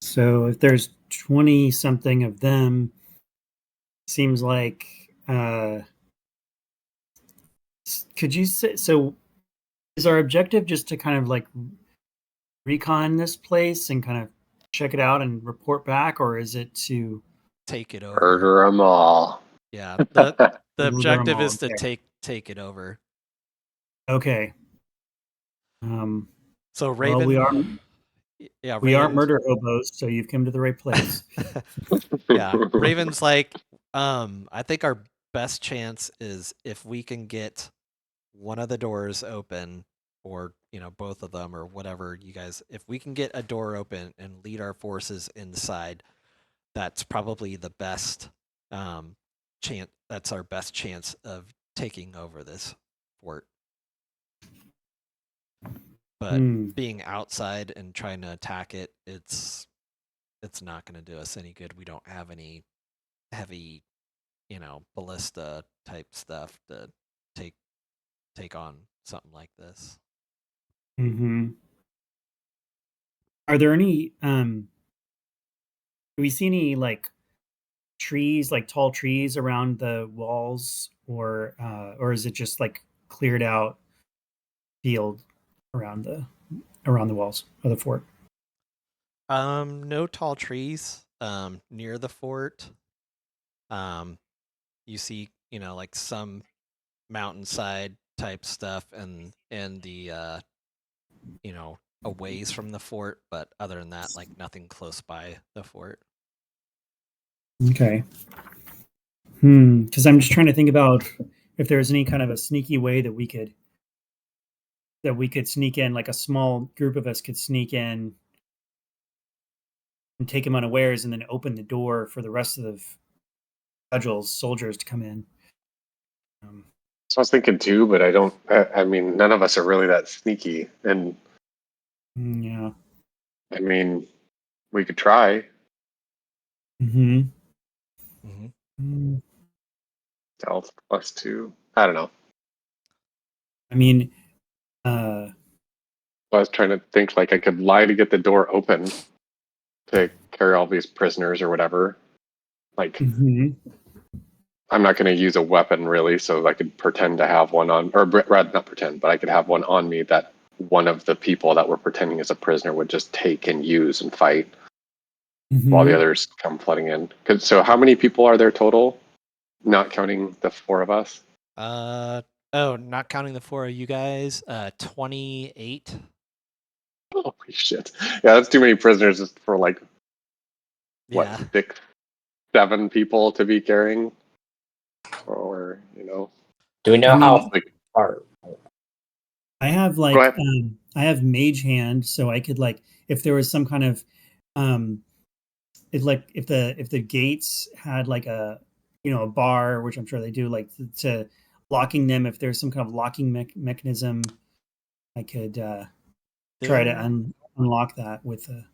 So if there's 20 something of them, seems like could you say, so is our objective just to kind of like recon this place and kind of check it out and report back, or is it to Take it over. Murder them all. Yeah, the Murder 'em objective all, is to okay. take it over. Okay. So Well, Raven, we are Raven, murder hobos, so you've come to the right place. yeah, Raven's like, I think our best chance is if we can get one of the doors open, or both of them, or whatever you guys. If we can get a door open and lead our forces inside, that's probably the best chance. That's our best chance of taking over this fort. But being outside and trying to attack it, it's not going to do us any good. We don't have any heavy, ballista type stuff to take on something like this. Mm-hmm. Are there any do we see any like trees, like tall trees around the walls, or is it just like cleared out field around the walls of the fort? No tall trees near the fort. You see, like some mountainside type stuff and the a ways from the fort, but other than that, like nothing close by the fort. Okay. Because I'm just trying to think about if there's any kind of a sneaky way that we could sneak in, like a small group of us could sneak in and take him unawares, and then open the door for the rest of the Cudgel's soldiers to come in. So I was thinking too, but I mean, none of us are really that sneaky. And Yeah. I mean, we could try. Mm-hmm. Stealth +2. I don't know. I mean, I was trying to think like I could lie to get the door open to carry all these prisoners or whatever. Like, I'm not going to use a weapon really, so I could pretend to have one on, or rather not pretend, but I could have one on me that one of the people that were pretending as a prisoner would just take and use and fight while the others come flooding in. So how many people are there total? Not counting the 4 of us? Not counting the 4 of you guys, 28. Holy shit. Yeah, that's too many prisoners just for like, what, 6, 7 people to be carrying? Or, Do we know how far? I have like I have mage hand, so I could like, if there was some kind of if the gates had like a a bar, which I'm sure they do, like to locking them, if there's some kind of locking mechanism, I could try to unlock that with a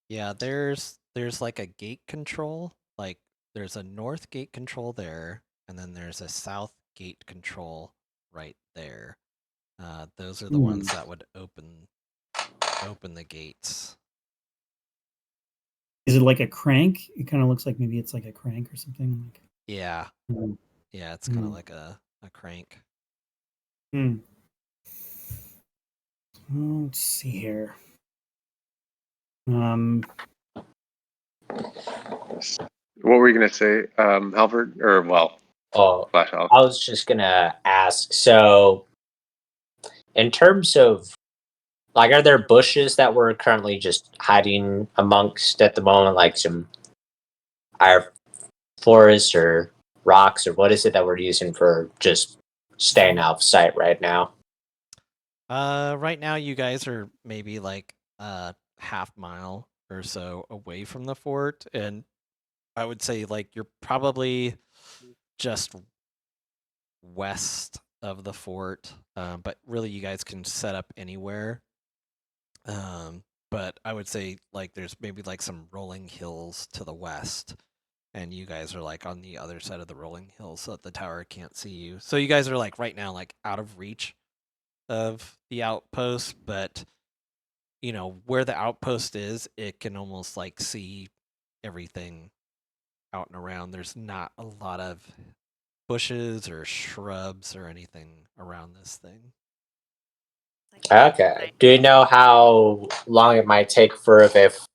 Yeah, there's like a gate control. Like there's a north gate control there, and then there's a south gate control right there. Those are the ones that would open the gates. Is it like a crank? It kind of looks like maybe it's like a crank or something. Like Yeah. Yeah, it's kind of like a crank. Let's see here. What were you gonna say, Halvard? Or Oh, Flash Off. I was just gonna ask. So, in terms of like, are there bushes that we're currently just hiding amongst at the moment, like some our forest or rocks, or what is it that we're using for just staying out of sight right now? Right now you guys are maybe like a half mile or so away from the fort, and I would say like you're probably just west of the fort, but really you guys can set up anywhere. But I would say like there's maybe like some rolling hills to the west, and you guys are like on the other side of the rolling hills so that the tower can't see you. So you guys are like right now like out of reach of the outpost, but you know where the outpost is, it can almost like see everything out and around. There's not a lot of bushes or shrubs or anything around this thing. Okay. Do you know how long it might take for if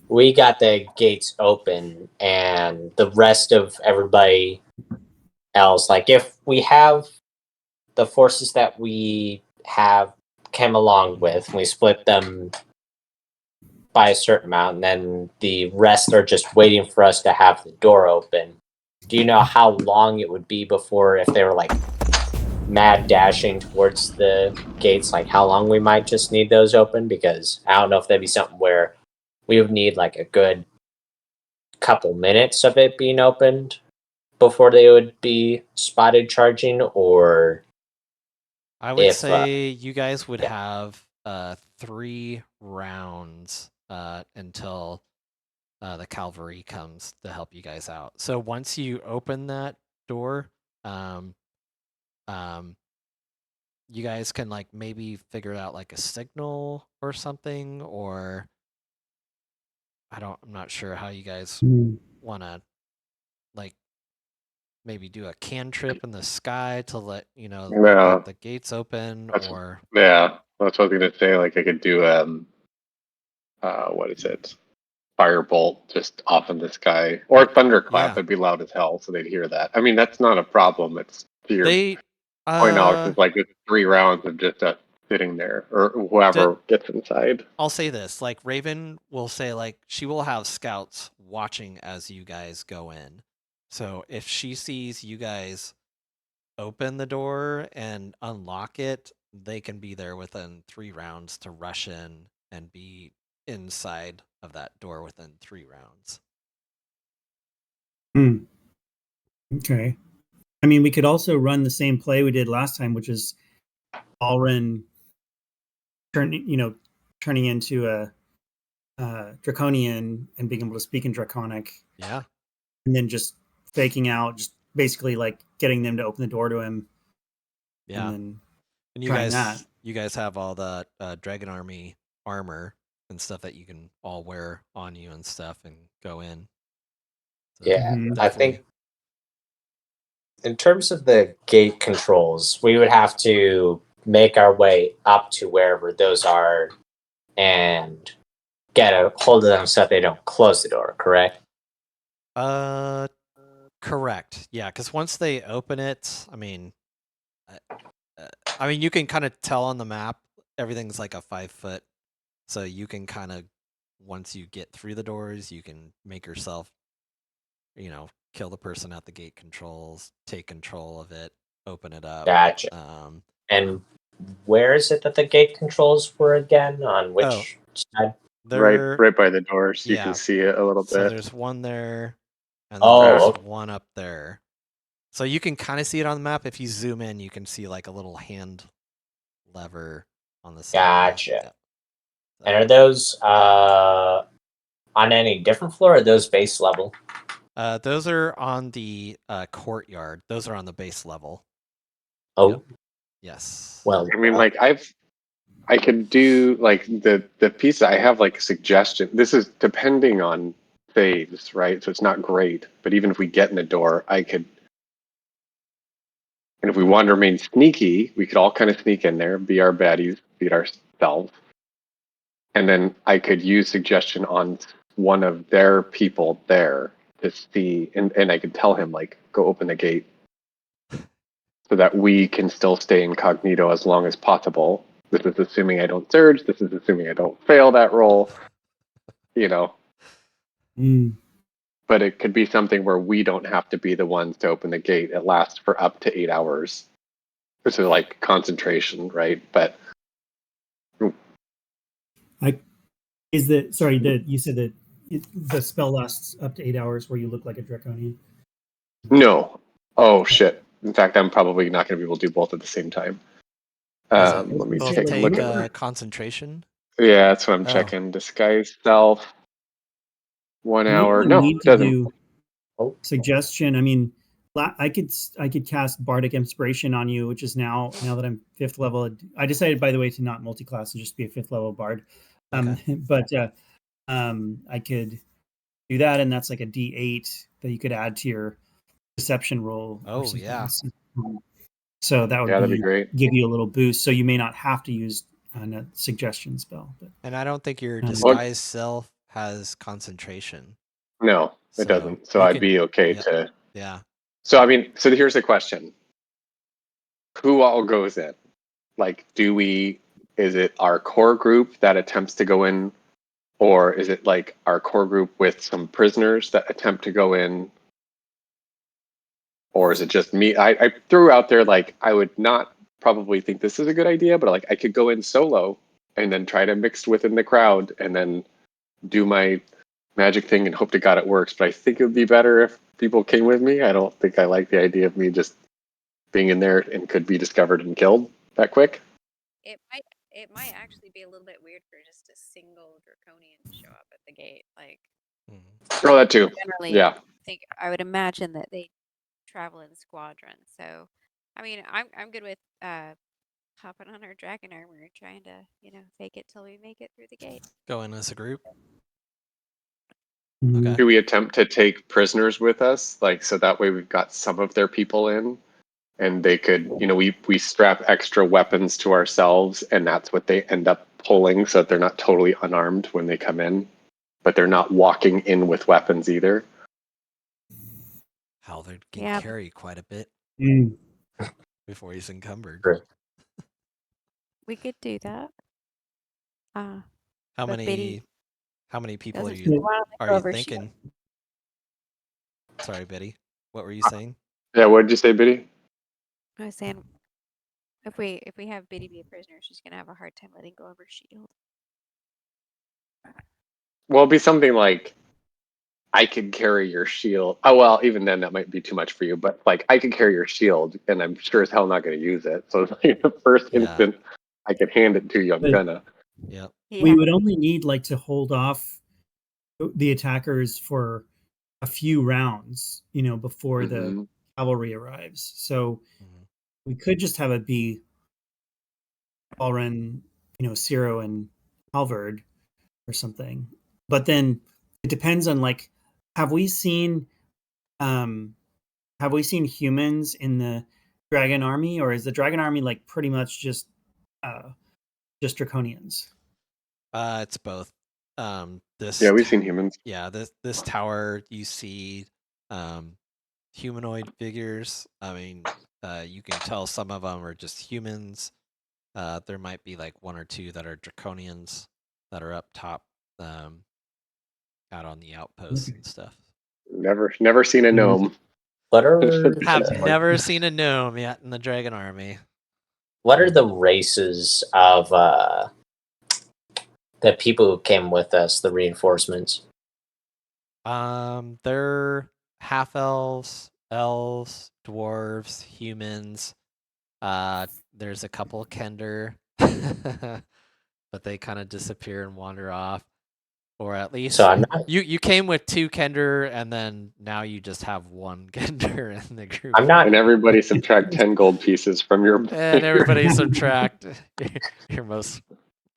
we got the gates open and the rest of everybody else, like if we have the forces that we have came along with, we split them by a certain amount, and then the rest are just waiting for us to have the door open. Do you know how long it would be before, if they were like mad dashing towards the gates, like how long we might just need those open? Because I don't know if that'd be something where we would need like a good couple minutes of it being opened before they would be spotted charging, or I would if say you guys would yeah. have 3 rounds until the cavalry comes to help you guys out. So once you open that door, um, um, you guys can like maybe figure out like a signal or something, or I'm not sure how you guys want to like maybe do a cantrip in the sky to let you know Yeah, that the gates open, that's or that's what I was gonna say. Like I could do what is it? Firebolt just off in the sky, or thunderclap. yeah. It'd be loud as hell, so they'd hear that. I mean, that's not a problem. It's to your They point out. It's like it's 3 rounds of just sitting there, or whoever gets inside. I'll say this, like Raven will say like she will have scouts watching as you guys go in. So if she sees you guys open the door and unlock it, they can be there within 3 rounds to rush in and be inside of that door within 3 rounds. Okay. I mean, we could also run the same play we did last time, which is Alrin turning into a Draconian and being able to speak in Draconic, Yeah. and then just faking out, just basically like getting them to open the door to him. Yeah. And then And you guys have all the Dragon Army armor and stuff that you can all wear on you and stuff and go in. So Yeah, Mhm. I think in terms of the gate controls, we would have to make our way up to wherever those are and get a hold of them so that they don't close the door, correct? Correct. Yeah, because once they open it, I mean, you can kind of tell on the map everything's like a 5 foot, so you can kind of once you get through the doors, you can make yourself, kill the person at the gate controls, take control of it, open it up. Gotcha. And where is it that the gate controls were again? On which side? Right by the doors. You Yeah. can see it a little So bit. there's one there, and then there's one up there. So you can kind of see it on the map. If you zoom in, you can see like a little hand lever on the side. Gotcha. Yeah. And are those on any different floor, or are those base level? Those are on the courtyard. Those are on the base level. Oh. Yep. Yes. Well, I mean, like I could do like the piece. I have like a suggestion. This is depending on saves, right? So it's not great, but even if we get in the door, I could. And if we want to remain sneaky, we could all kind of sneak in there, be our baddies, beat ourselves, and then I could use suggestion on one of their people there to see, and I could tell him, like, go open the gate so that we can still stay incognito as long as possible. This is assuming I don't surge. This is assuming I don't fail that roll, you know. Mm. But it could be something where we don't have to be the ones to open the gate. It lasts for up to 8 hours. Which is like concentration, right? But You said that the spell lasts up to 8 hours where you look like a draconian. no. Oh shit. In fact, I'm probably not going to be able to do both at the same time. Does it Let me both take a look take at. concentration? Yeah, that's what I'm Oh. checking. Disguise self. 1 Maybe hour. you No, need it to doesn't. do Oh. suggestion. I mean, I could cast Bardic Inspiration on you, which is now that I'm 5th level. I decided, by the way, to not multi-class and just be a 5th level bard. But I could do that, and that's like a D8 that you could add to your perception roll. or Oh, something. yeah. So that would Yeah, that'd be great. give you a little boost. So you may not have to use a suggestion spell. But And I don't think your Um, disguise self has concentration. No, So it doesn't. So you I'd could- be okay yep. to. Yeah. So I mean, so here's the question: who all goes in? Like, is it our core group that attempts to go in, or is it like our core group with some prisoners that attempt to go in, or is it just me? I threw out there, like, I would not probably think this is a good idea, but like I could go in solo and then try to mix within the crowd and then do my magic thing and hope to God it works. But I think it would be better if people came with me. I don't think I like the idea of me just being in there and could be discovered and killed that quick. It might actually be a little bit weird for just a single draconian to show up at the gate. Like, Oh, that too. generally, Yeah. I would imagine that they travel in squadrons. So, I mean, I'm good with hopping on our dragon armor and trying to, fake it till we make it through the gate. Go in as a group. Mhm. Okay. Do we attempt to take prisoners with us? Like, so that way we've got some of their people in and they could, we strap extra weapons to ourselves and that's what they end up pulling so that they're not totally unarmed when they come in, but they're not walking in with weapons either. Halvard can Yeah. carry quite a bit Mm. before he's encumbered. True. We could do that. How But many Biddy people are doesn't you want to let go of her shield. thinking? Sorry, Betty. What were you saying? Yeah, what did you say, Biddy? I was saying, if we have Biddy be a prisoner, she's gonna have a hard time letting go of her shield. Well, it'd be something like, I could carry your shield. Oh, well, even then that might be too much for you, but like I could carry your shield and I'm sure as hell not going to use it. So like, the first Yeah. instant I could hand it to you, I'm But- gonna. Yep. We would only need to hold off the attackers for a few rounds, before the Mhm. cavalry arrives. So Mhm. we could just have it be Balren, Ciro and Halvard or something. But then it depends on have we seen humans in the dragon army, or is the dragon army pretty much just draconians? It's both. This Yeah, we've seen humans. Yeah, this tower you see humanoid figures. I mean, you can tell some of them are just humans. There might be like one or two that are draconians that are up top, out on the outposts and stuff. Never seen a gnome. What are Have never seen a gnome yet in the dragon army. what are the races of the people who came with us, the reinforcements? They're half elves, elves, dwarves, humans. There's a couple Kender, but they kind of disappear and wander off. Or at least So I'm not. you came with 2 Kender, and then now you just have 1 Kender in the group. I'm not. And everybody subtract 10 gold pieces from your. And everybody subtract your most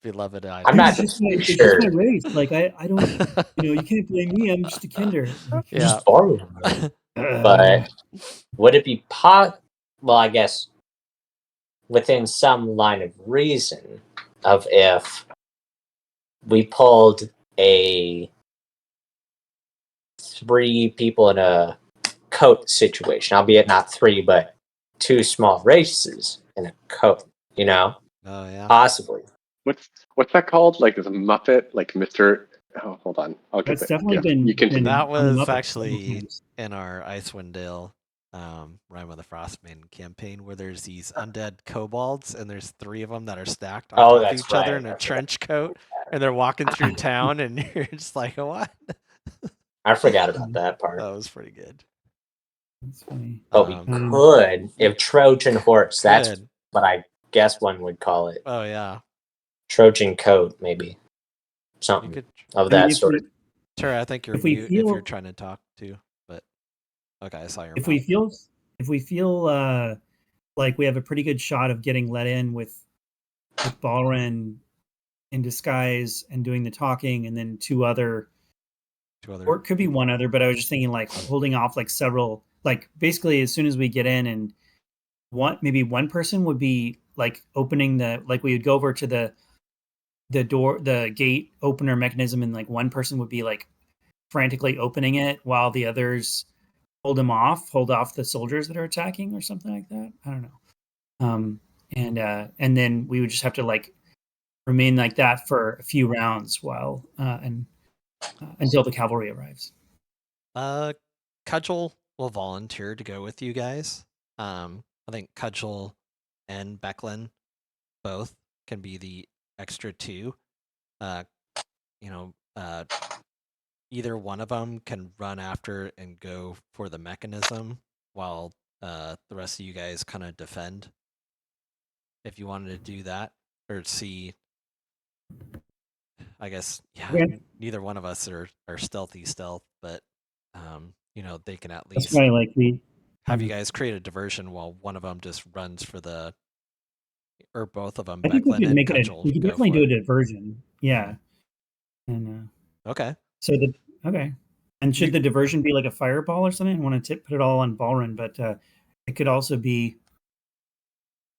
beloved item. I'm not It's just sure. my race. I don't, you can't blame me. I'm just a kinder. Yeah. Just formula. But would it be well, I guess within some line of reason of if we pulled a 3 people in a coat situation, albeit not 3, but 2 small races in a coat, you know? Oh yeah. Possibly. What's that called? Like is a Muppet, like Mr. Oh, hold on. I'll get That's the definitely gift. been You continue. That on the was Muppets several actually times. in our Icewind Dale Rime of the Frostmaiden campaign, where there's these undead kobolds, and there's 3 of them that are stacked on Oh, top of that's each other in right. a trench coat, and they're walking through town, and you're just like, what? I forgot about that part. That was pretty good. That's funny. But we could, if Trojan horse, that's Could. what I guess one would call it. Oh yeah. Trojan coat, maybe. You Something could. of I mean, that sort. Tara, I think you're if we mute if you're feel- trying to talk too. But okay, I saw your if mouth. we feel like we have a pretty good shot of getting let in with Balren in disguise and doing the talking, and then 2 other, or it could be 1 other, but I was just thinking like holding off like several, like basically as soon as we get in, and maybe one person would be like opening like we would go over to the door, the gate opener mechanism, and like one person would be like frantically opening it while the others hold off the soldiers that are attacking or something like that. I don't know. And then we would just have to like remain like that for a few rounds while until the cavalry arrives. Cudgel will volunteer to go with you guys. I think Cudgel and Becklin both can be the extra 2. Either one of them can run after and go for the mechanism, while the rest of you guys kind of defend. If you wanted to do that, or see, I guess, yeah, neither one of us are stealth, but they can at That's least why like we have you guys create a diversion while one of them just runs for the, or both of them, I think we Becklin could and make it. Cudgel, We could go definitely for do a it. diversion. Yeah. And Okay. so okay. And should the diversion be like a fireball or something? I want to put it all on Balren, but it could also be,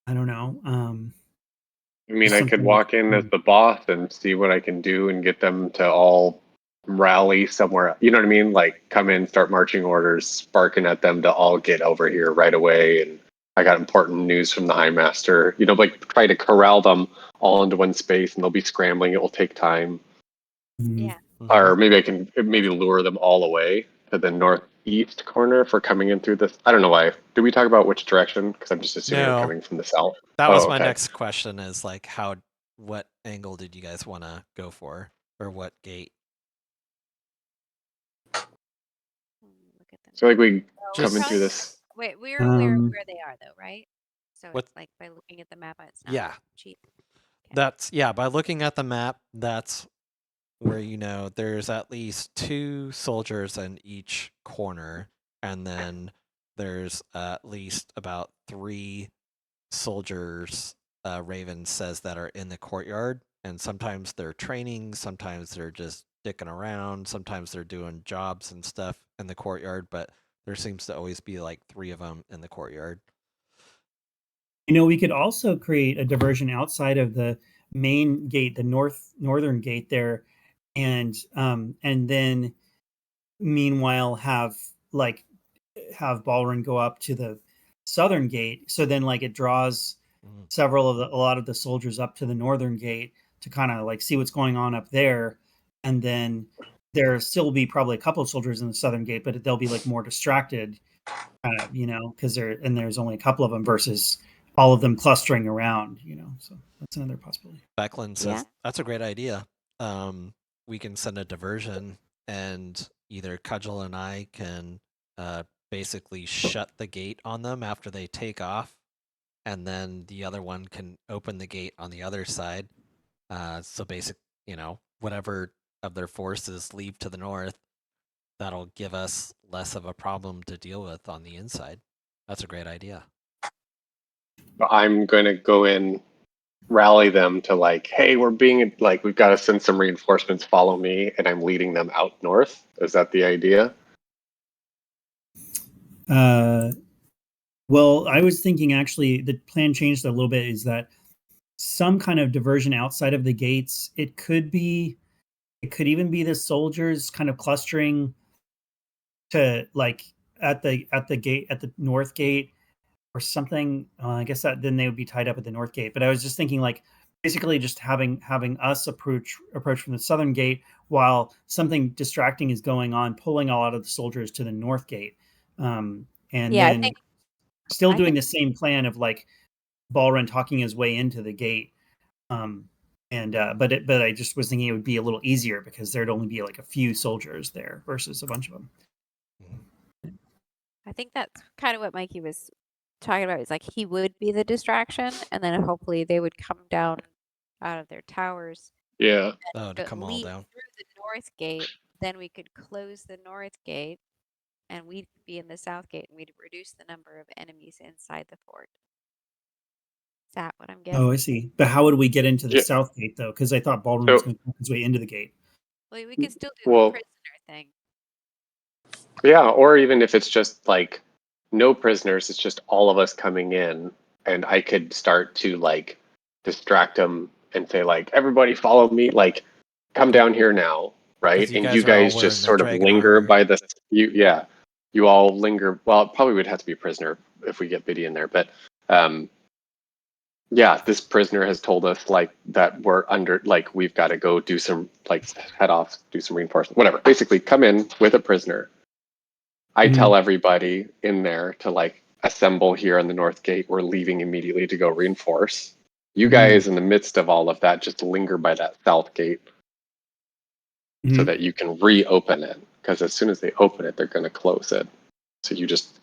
I don't know. I mean, I could something walk in as the boss and see what I can do and get them to all rally somewhere. You know what I mean? Like come in, start marching orders, sparking at them to all get over here right away. And I got important news from the High Master. Like try to corral them all into one space, and they'll be scrambling. It will take time. Yeah. Or maybe I can lure them all away to the northeast corner for coming in through this. I don't know why. Did we talk about which direction? Because I'm just assuming No. they're coming from the south. That was my okay. next question, is like, what angle did you guys want to go for, or what gate? Look at them. So like we Well, come in through this. Wait, we're aware of where they are, though, right? So What- it's like by looking at the map, it's not Yeah. cheap. That's, by looking at the map, that's where there's at least 2 soldiers in each corner, and then there's at least about 3 soldiers, Raven says, that are in the courtyard, and sometimes they're training, sometimes they're just dicking around, sometimes they're doing jobs and stuff in the courtyard, but there seems to always be like 3 of them in the courtyard. We could also create a diversion outside of the main gate, the northern gate there, and then meanwhile have Balren go up to the southern gate. So then like it draws a lot of the soldiers up to the northern gate to kind of like see what's going on up there, and then there still be probably a couple of soldiers in the southern gate, but they'll be like more distracted, kind of, because there's only a couple of them versus all of them clustering around, so that's another possibility. Becklin says, that's a great idea. We can send a diversion, and either Cudgel and I can basically shut the gate on them after they take off, and then the other one can open the gate on the other side. So whatever of their forces leave to the north, that'll give us less of a problem to deal with on the inside. That's a great idea. I'm going to go in, rally them to like, hey, we've got to send some reinforcements, follow me, and I'm leading them out north. Is that the idea? Well, I was thinking actually the plan changed a little bit, is that some kind of diversion outside of the gates. It could even be the soldiers kind of clustering to like at the gate, at the north gate or something. I guess that then they would be tied up at the north gate. But I was just thinking like basically just having us approach from the southern gate while something distracting is going on, pulling a lot of the soldiers to the north gate, and Yeah, I then think still I doing think the same plan of like Balrun talking his way into the gate. But I just was thinking it would be a little easier because there'd only be like a few soldiers there versus a bunch of them. I think that's kind of what Mikey was talking about. Is like he would be the distraction, and then hopefully they would come down out of their towers Yeah. Oh, to but come all lead down. through the north gate. Then we could close the north gate, and we'd be in the south gate, and we'd reduce the number of enemies inside the fort. Is that what I'm guessing? Oh, I see. But how would we get into the Yeah. south gate though? Because I thought Baldwin was So, going to make his way into the gate. Well, we could still do the well, prisoner thing. yeah, or even if it's just like no prisoners, it's just all of us coming in, and I could start to like distract them and say like, everybody follow me, like come down here now, right? Because you And guys you are all guys wearing just the sort of dragon linger armor. by the you all linger. Well, it probably would have to be a prisoner if we get Biddy in there, but yeah, this prisoner has told us like that we're under, like we've got to go do some like head off, do some reinforcement, whatever. Basically, come in with a prisoner. I tell everybody in there to like assemble here on the north gate. We're leaving immediately to go reinforce. You guys, in the midst of all of that, just linger by that south gate so that you can reopen it. Because as soon as they open it, they're going to close it. So you just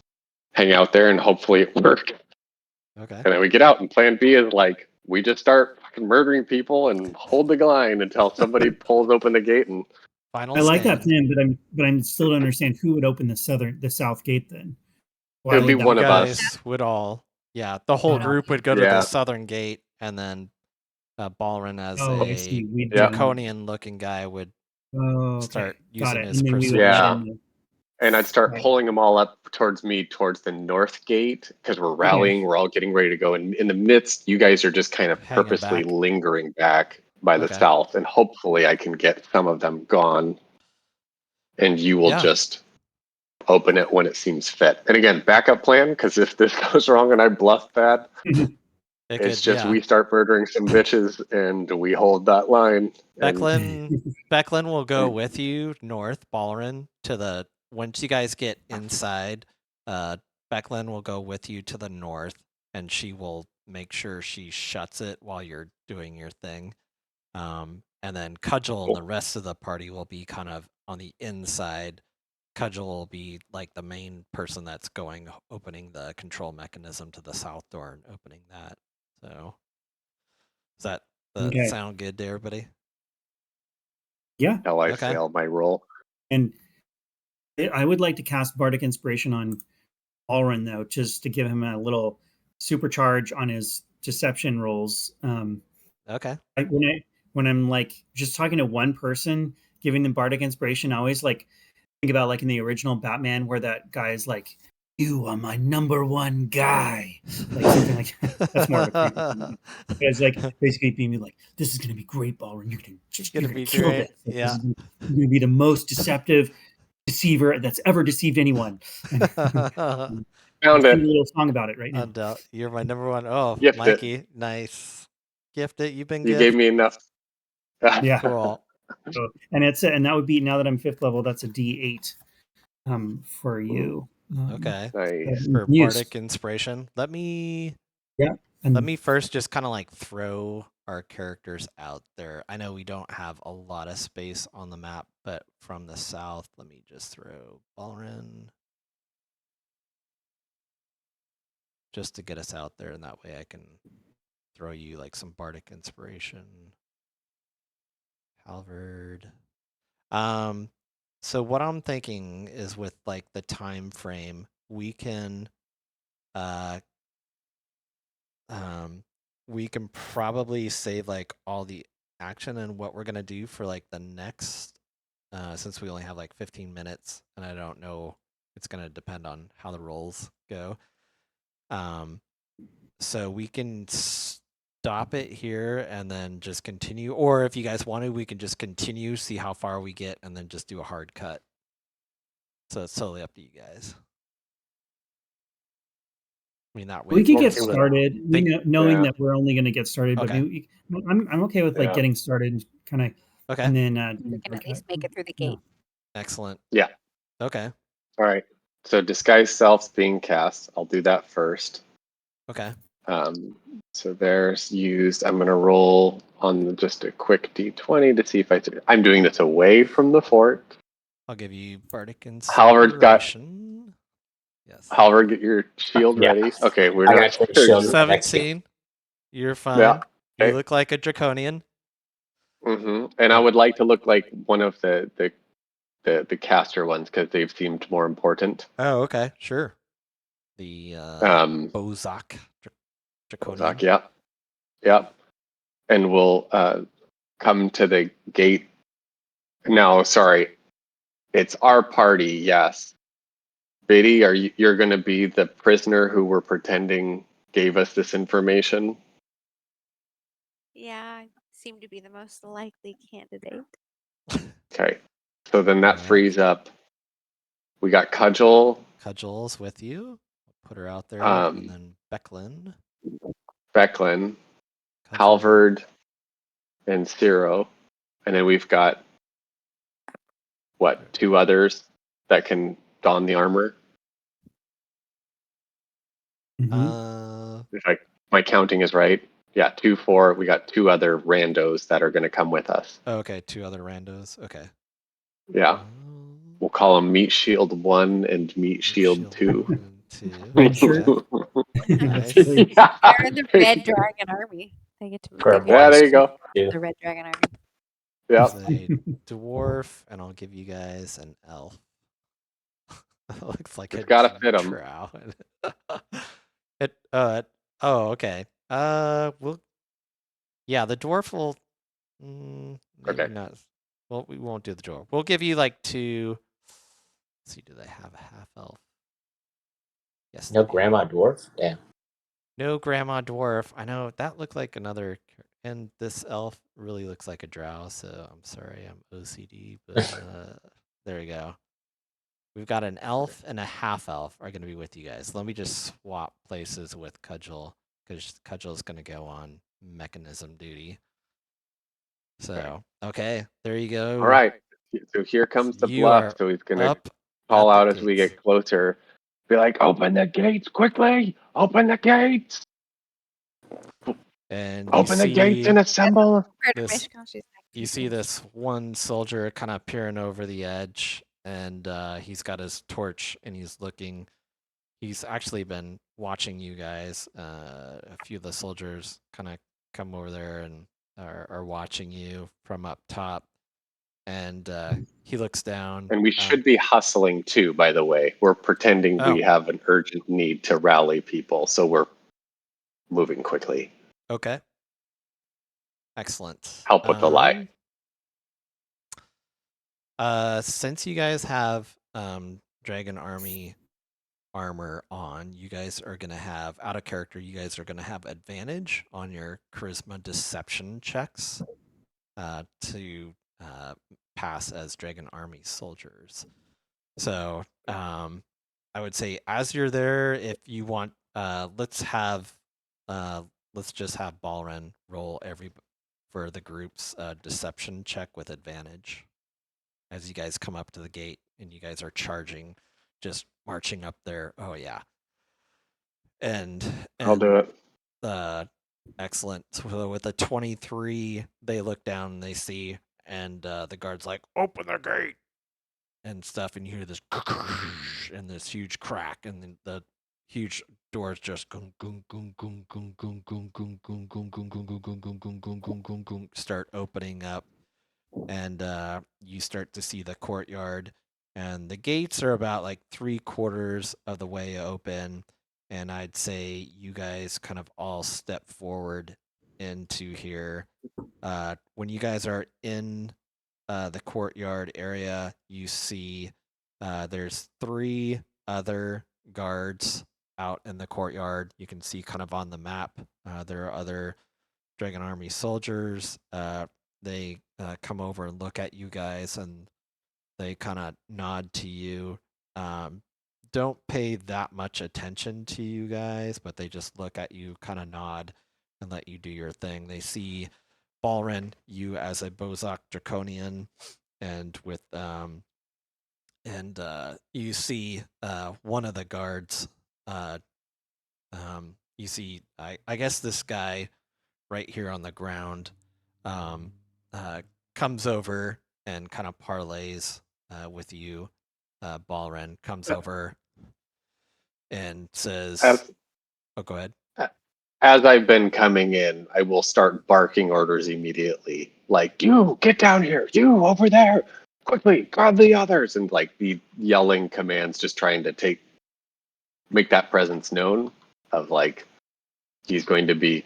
hang out there and hopefully it works. Okay. And then we get out, and plan B is like, we just start fucking murdering people and hold the line until somebody pulls open the gate. And Final I like that stand. plan, but I'm still don't understand who would open the south gate then. it would be that one You of us. guys would all, yeah, the whole Would all group be- would go to the Yeah. southern gate, and then Balrun as Oh, I a see. We'd draconian-looking guy would Oh, okay. start Got using it. his And then we would persuasion. let Yeah. in. And I'd start Right. pulling them all up towards me, towards the north gate, because we're Okay. rallying. We're all getting ready to go. And in the midst, you guys are just kind of Hanging purposely back. lingering back by the Okay. south. And hopefully I can get some of them gone. And you will Yeah. just open it when it seems fit. And again, backup plan, because if this goes wrong and I bluff bad, It it's could, just yeah. we start murdering some bitches and we hold that line. And Becklin will go with you north, Balrun, to the once you guys get inside, Becklin will go with you to the north, and she will make sure she shuts it while you're doing your thing. And then Cudgel and the rest of the party will be kind of on the inside. Cudgel will be like the main person that's opening the control mechanism to the south door and opening that. So, does that Okay. sound good to everybody? Yeah. how I Okay. failed my role. And I would like to cast Bardic Inspiration on Balrun, though, just to give him a little supercharge on his deception rolls. Okay. When I'm like just talking to one person, giving them Bardic Inspiration, I always like think about like in the original Batman where that guy is like, "You are my number one guy," like something like that. That's more of a creepy thing. But it's like basically being like, "This is going to be great, Balrun. You're gonna going be to kill great. this. Like, Yeah. you're going to be the most deceptive deceiver that's ever deceived anyone." Found Sing a it. little song about it right now. You're my number one. Oh, Gift it. Mikey, nice. Gift it. You've been You good. gave me enough. Yeah. Cool. So, and that would be, now that I'm 5th level, that's a D8 for you. Okay. Nice. For Use. Bardic Inspiration, let me And first just kind of like throw our characters out there. I know we don't have a lot of space on the map, but from the south, let me just throw Balrun just to get us out there, and that way I can throw you like some Bardic Inspiration. Halvard. So what I'm thinking is with like the time frame, we can we can probably save like all the action and what we're gonna do for like the next since we only have like 15 minutes, and I don't know, it's gonna depend on how the rolls go. So we can stop it here and then just continue, or if you guys wanted, we can just continue, see how far we get, and then just do a hard cut. So it's totally up to you guys. I mean, that way We could Well, get it was- started, knowing yeah. that we're only going to get started. But Okay. maybe I'm okay with like Yeah. getting started, kind of, Okay. and then We can at least make it through the Yeah. gate. Excellent. Yeah. Okay. All right. So disguise self's being cast. I'll do that first. Okay. So there's used. I'm going to roll on just a quick d20 to see if I'm doing this away from the fort. I'll give you bardic Halvard's got- inspiration. Yes. Halvard, get your shield Yeah. ready. Okay, we're I not. got your shield. 17. You're fine. Yeah. You Okay. look like a draconian. And I would like to look like one of the caster ones because they've seemed more important. Oh, okay. Sure. The Bozak draconian. Bozak, yeah. And we'll come to the gate. No, sorry. It's our party, yes. Biddy, you're going to be the prisoner who we're pretending gave us this information? Yeah, I seem to be the most likely candidate. Okay. So then that Alright. frees up. We got Cudgel, Cudgel's with you. Put her out there. Um, and then Becklin. Becklin, Cudgel. Halvard, and Ciro. And then we've got, what, 2 others that can don the armor? If my counting is right. Yeah, 2, 4. We got 2 other randos that are going to come with us. Oh, okay. 2 other randos. Okay. Yeah. We'll call them Meat Shield 1 and Meat Shield 2. 1 and 2. Red shirt. Nice. They're in the Red Dragon Army. They get to For they get Yeah, boys. there you go. Yeah. the Red Dragon Army. Yeah. There's a dwarf, and I'll give you guys an elf. It looks like It's a gotta fit 'em. drow. Oh, okay. We'll. Yeah, the dwarf will. Maybe Okay. not. Well, we won't do the dwarf. We'll give you like 2. Let's see, do they have a half elf? Yes. No they do. grandma dwarf? Yeah. No grandma dwarf. I know that looked like another, and this elf really looks like a drow. So I'm sorry, I'm OCD, but there we go. We've got an elf and a half elf are going to be with you guys. Let me just swap places with Cudgel because Cudgel's going to go on mechanism duty. So okay, there you go. All right. So here comes the You bluff. are So he's going to up call at the out as we gates. get closer. Be like, open the gates quickly. Open the gates. And you Open the gates see and assemble. this. You see this one soldier kind of peering over the edge, and he's got his torch, and he's looking. He's actually been watching you guys. A few of the soldiers kind of come over there and are watching you from up top, and he looks down. And we should be hustling too, by the way. We're pretending we have an urgent need to rally people, so we're moving quickly. Okay. Excellent. Help with the lie. Since you guys have Dragon Army armor on, you guys are going to have, out of character, you guys are going to have advantage on your charisma deception checks to pass as Dragon Army soldiers. So I would say as you're there, if you want, let's just have Balren roll for the group's deception check with advantage as you guys come up to the gate and you guys are charging, just marching up there. Oh yeah. And I'll do it. Excellent. So with a 23, they look down and they see, and the guard's like, open the gate and stuff, and you hear this and this huge crack, and then the huge doors just start opening up, and you start to see the courtyard, and the gates are about like 3/4 of the way open, and I'd say you guys kind of all step forward into here. When you guys are in the courtyard area, you see there's 3 other guards out in the courtyard. You can see kind of on the map. There are other Dragon Army soldiers. They come over and look at you guys, and they kind of nod to you. Don't pay that much attention to you guys, but they just look at you, kind of nod, and let you do your thing. They see Balrin, you as a Bozok Draconian, and with you see one of the guards. You see, I guess this guy right here on the ground um, comes over and kind of parlays with you. Balrin comes over and says, As "Oh, go ahead." as I've been coming in, I will start barking orders immediately. Like, you get down here, you over there, quickly, grab the others, and like be yelling commands, just trying to make that presence known of like he's going to be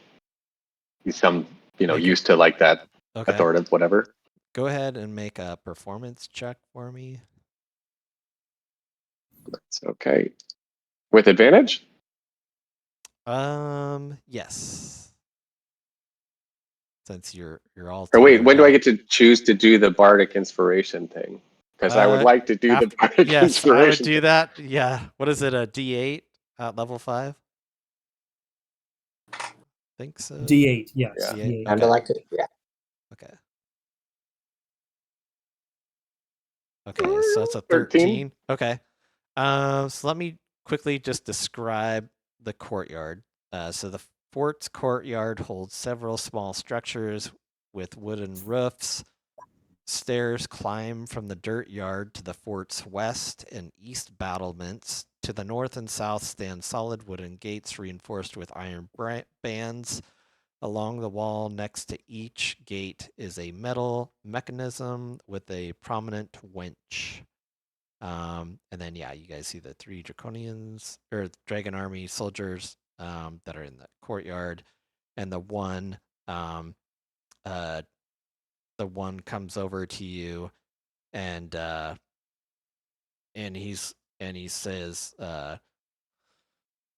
some Make it- used to like that Okay. authoritative whatever. Go ahead and make a performance check for me. That's okay. With advantage? Yes. Since you're all Or wait, together when do now. I get to choose to do the bardic inspiration thing? Because I would like to do the bardic Yes, inspiration. I would do thing. that. Yeah. What is it? A D8 at level 5? Think so. D8, yes. Yeah. D8? D8. Kind Okay. of like it. Yeah. Okay. Okay, so that's a 13. Okay. So let me quickly just describe the courtyard. So the fort's courtyard holds several small structures with wooden roofs. Stairs climb from the dirt yard to the fort's west and east battlements. To the north and south stand solid wooden gates reinforced with iron bands. Along the wall next to each gate is a metal mechanism with a prominent winch. And then, yeah, you guys see the 3 Draconians, or Dragon Army soldiers that are in the courtyard. And the one comes over to you and he says,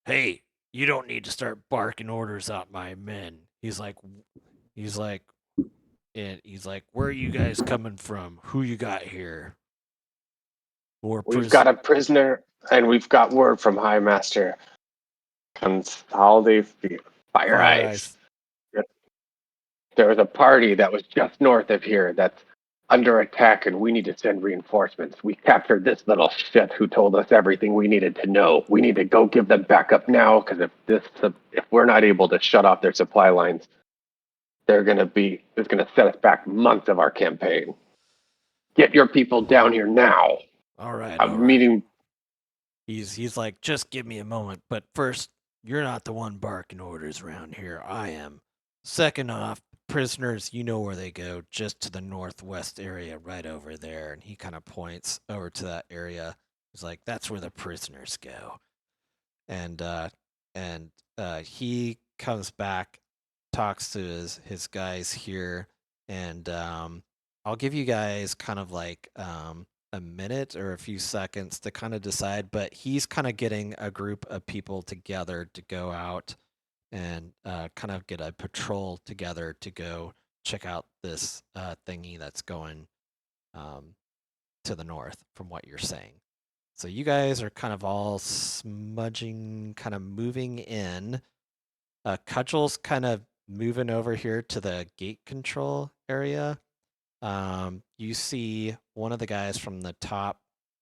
"Hey, you don't need to start barking orders at my men." He's like, "Where are you guys coming from? Who you got here?" We've got a prisoner, and we've got word from High Master Consolidate Fire Eyes. There was a party that was just north of here that's under attack, and we need to send reinforcements. We captured this little shit who told us everything we needed to know. We need to go give them backup now, because if we're not able to shut off their supply lines, it's gonna set us back months of our campaign. Get your people down here now. All right. I'm meeting. He's like, "Just give me a moment, but first, you're not the one barking orders around here. I am. Second off, prisoners, you know where they go, just to the northwest area, right over there." And he kind of points over to that area. He's like, "That's where the prisoners go." And he comes back, talks to his guys here, and I'll give you guys kind of like a minute or a few seconds to kind of decide, but he's kind of getting a group of people together to go out and kind of get a patrol together to go check out this thingy that's going to the north from what you're saying. So you guys are kind of all smudging, kind of moving in. Cudgel's kind of moving over here to the gate control area. You see one of the guys from the top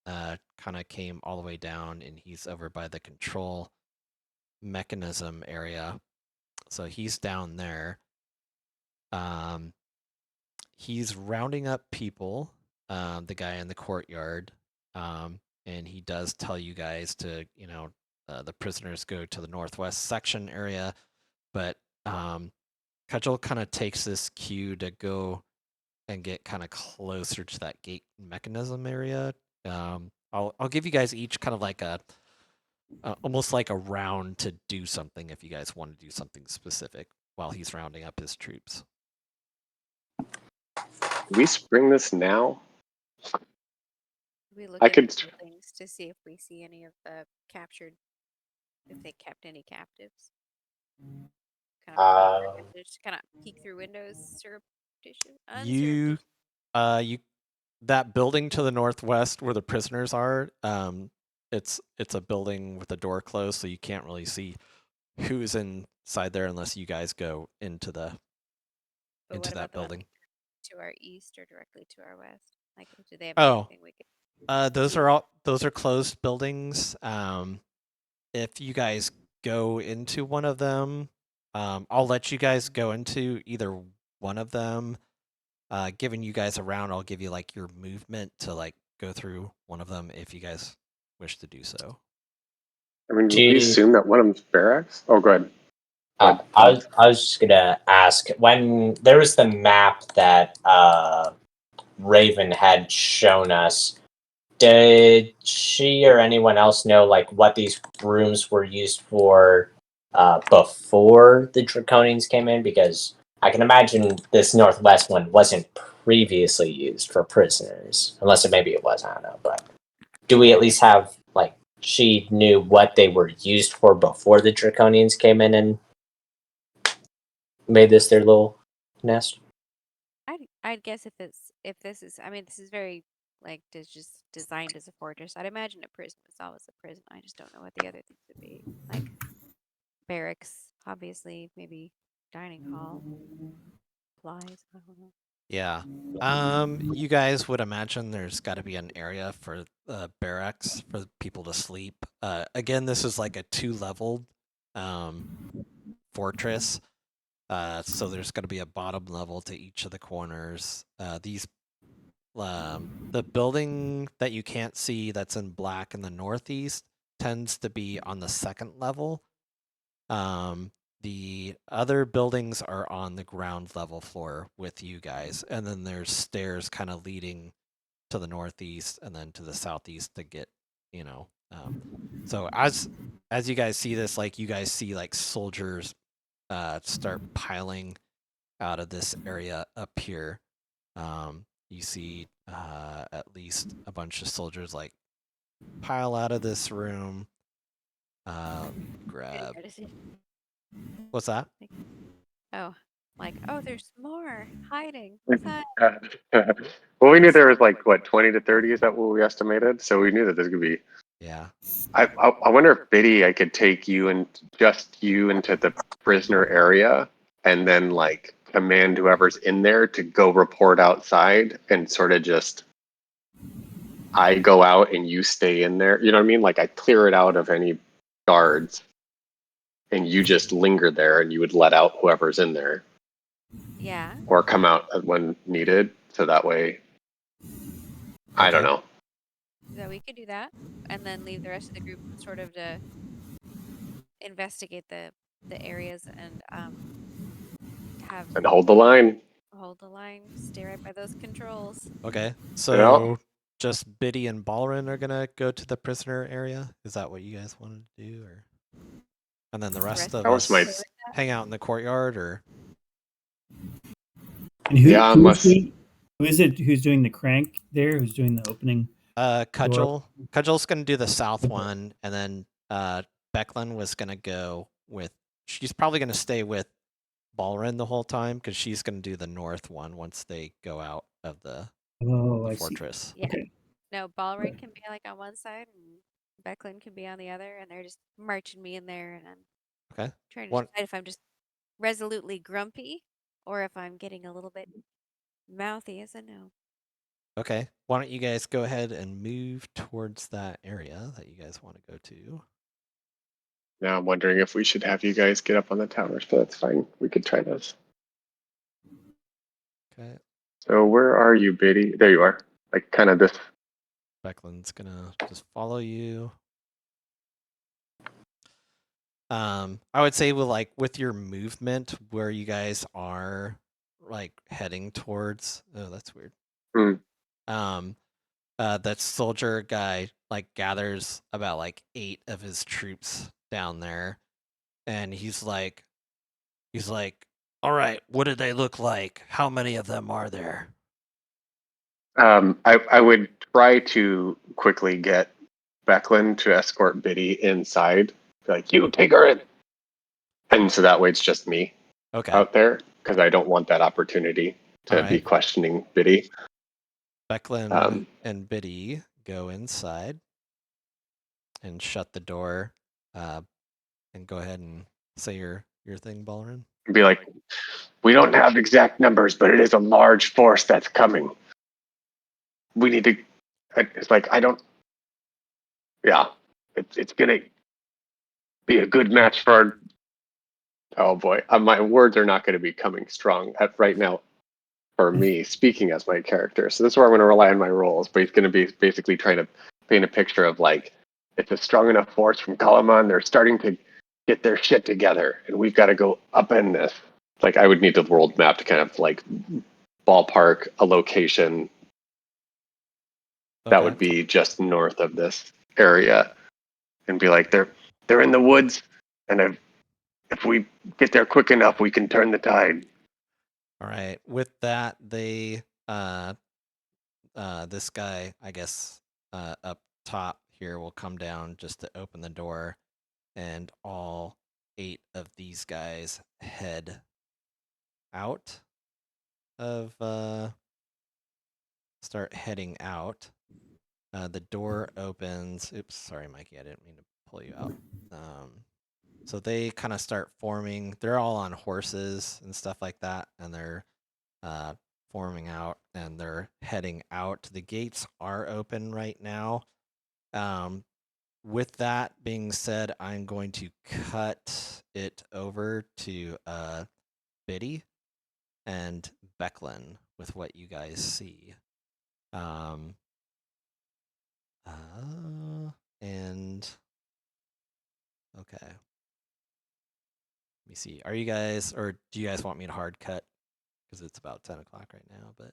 kind of came all the way down, and he's over by the control mechanism area. So he's down there. He's rounding up people, the guy in the courtyard, and he does tell you guys to, the prisoners go to the northwest section area, but Cudgel kind of takes this cue to go and get kind of closer to that gate mechanism area. I'll give you guys each kind of like almost like a round to do something if you guys want to do something specific while he's rounding up his troops. Do we spring this now? We look I at could- the buildings to see if we see any of the captured, if they kept any captives. kind of just kind of peek through windows, You, that building to the northwest where the prisoners are, it's a building with the door closed, so you can't really see who's inside there unless you guys go into that the one building. to our east or directly to our west? Like, do they have Oh, anything we could? those are closed buildings. If you guys go into one of them, I'll let you guys go into either one of them. Giving you guys a round, I'll give you like your movement to like go through one of them if you guys wish to do so. I mean, Do we you- assume that one of them's barracks. Oh, go ahead. I was just gonna ask, when there was the map that Raven had shown us, did she or anyone else know like what these rooms were used for before the Draconians came in? Because I can imagine this northwest one wasn't previously used for prisoners, unless maybe it was. I don't know, but do we at least have like she knew what they were used for before the Draconians came in and made this their little nest? I'd guess if this is, I mean, this is very like just designed as a fortress. I'd imagine a prison was always a prison. I just don't know what the other things would be. Like barracks, obviously, maybe dining hall, supplies. I don't know. Yeah. You guys would imagine there's got to be an area for barracks for people to sleep. Again, this is like a 2-leveled fortress. So there's going to be a bottom level to each of the corners. The building that you can't see that's in black in the northeast tends to be on the 2nd level. The other buildings are on the ground level floor with you guys, and then there's stairs kind of leading to the northeast and then to the southeast to get, so as you guys see this, like you guys see like soldiers start piling out of this area up here. You see at least a bunch of soldiers like pile out of this room. Grab. What's that? Oh, like, oh, there's more hiding. Well, we knew there was like what 20 to 30. Is that what we estimated? So we knew that there's gonna be. Yeah. I wonder if Biddy, I could take you and just you into the prisoner area, and then like command whoever's in there to go report outside, and sort of just I go out and you stay in there. You know what I mean? Like I clear it out of any guards, and you just linger there, and you would let out whoever's in there. Yeah. Or come out when needed, so that way. I don't know. So we could do that, and then leave the rest of the group sort of to investigate the areas and have And hold the line. hold the line, stay right by those controls. Okay. So just Biddy and Balrin are gonna go to the prisoner area. Is that what you guys wanted to do, or? And then the rest of us hang out in the courtyard, or? And who is it who's doing the crank there? Who's doing the opening? Cudgel. Cudgel's gonna do the south one, and then Becklin was gonna go with. She's probably gonna stay with Balrin the whole time because she's gonna do the north one once they go out of the fortress. Yeah. Okay. No, Balrin can be like on one side, and Becklin can be on the other, and they're just marching me in there, and I'm trying to decide if I'm just resolutely grumpy or if I'm getting a little bit mouthy as a no. Okay. Why don't you guys go ahead and move towards that area that you guys want to go to? Now I'm wondering if we should have you guys get up on the towers, but that's fine. We could try this. Okay. So where are you, Biddy? There you are. Like kind of this. Becklin's gonna just follow you. I would say with your movement where you guys are like heading towards. Oh, that's weird. That soldier guy like gathers about like 8 of his troops down there, and he's like, all right, what do they look like? How many of them are there? I would try to quickly get Becklin to escort Biddy inside. Like, you take her in. And so that way it's just me Okay. out there because I don't want that opportunity to be Alright. questioning Biddy. Becklin and Biddy go inside and shut the door, and go ahead and say your thing, Ballrin. Be like, we don't have exact numbers, but it is a large force that's coming. We need to. It's like I don't. Yeah, it's gonna be a good match for our. Oh boy, my words are not going to be coming strong at right now for me speaking as my character. So this is where I'm going to rely on my roles. But he's going to be basically trying to paint a picture of like it's a strong enough force from Kalaman. They're starting to get their shit together, and we've got to go upend this. Like I would need the world map to kind of like ballpark a location that would be just north of this area, and be like they're in the woods, and if we get there quick enough, we can turn the tide. All right. With that, they this guy, I guess, up top here will come down just to open the door, and all 8 of these guys head out of start heading out. The door opens. Oops, sorry, Mikey, I didn't mean to pull you out. So they kind of start forming. They're all on horses and stuff like that, and they're forming out, and they're heading out. The gates are open right now. With that being said, I'm going to cut it over to Biddy and Becklin with what you guys see. And okay. Let me see. Are you guys, or do you guys want me to hard cut? Because it's about 10 o'clock right now, but.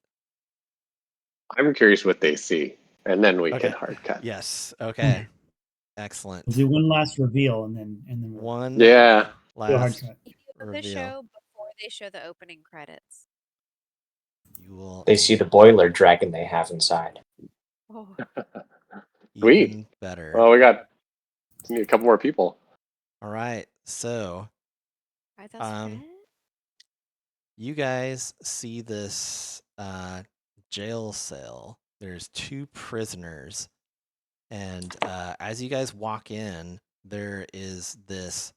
I'm curious what they see, and then we Okay. can hard cut. Yes. Okay. Excellent. We'll do one last reveal and then we'll One Yeah. do a hard last cut. If you put the reveal. show before they show the opening credits. You will They see the boiler dragon they have inside. Oh, Sweet. even better. Well, we need a couple more people. All right. So, are those friends? you guys see this jail cell. There's 2 prisoners, and as you guys walk in, there is this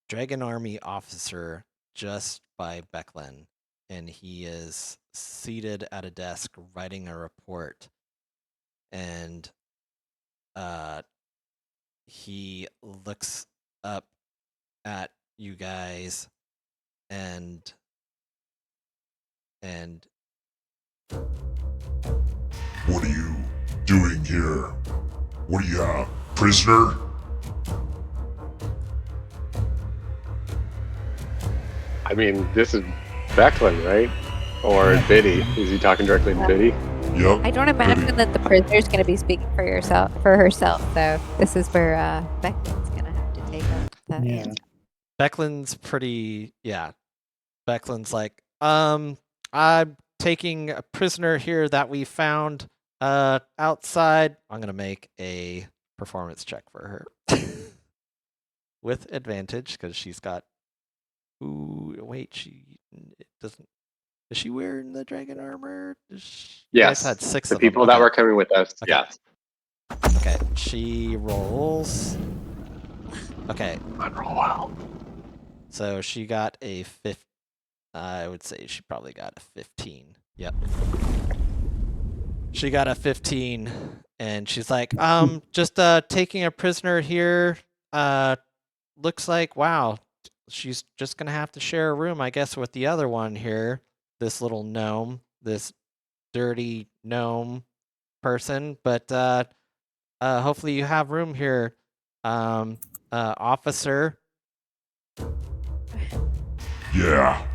Dragon Army officer just by Becklin, and he is seated at a desk writing a report, and he looks up at you guys and What are you doing here? What are you, prisoner? I mean, this is Becklin, right? Or Biddy? Is he talking directly to Biddy? Yep. I don't imagine that the prisoner's going to be speaking for herself, though. This is where Beckman's going to have to take up that. Yeah. Becklin's pretty, yeah. Becklin's like, I'm taking a prisoner here that we found outside. I'm gonna make a performance check for her with advantage because she's got. Ooh, wait, she doesn't. Is she wearing the dragon armor? You Yes. guys had 6 The of them. people that Okay. were coming with us. Okay. Yes. Okay, she rolls. Okay, Roll out. so she got a 15. I would say she probably got a 15. Yep. She got a 15, and she's like, just taking a prisoner here. Looks like, wow, she's just gonna have to share a room, I guess, with the other one here. This little gnome, this dirty gnome person. But hopefully you have room here, officer. Yeah.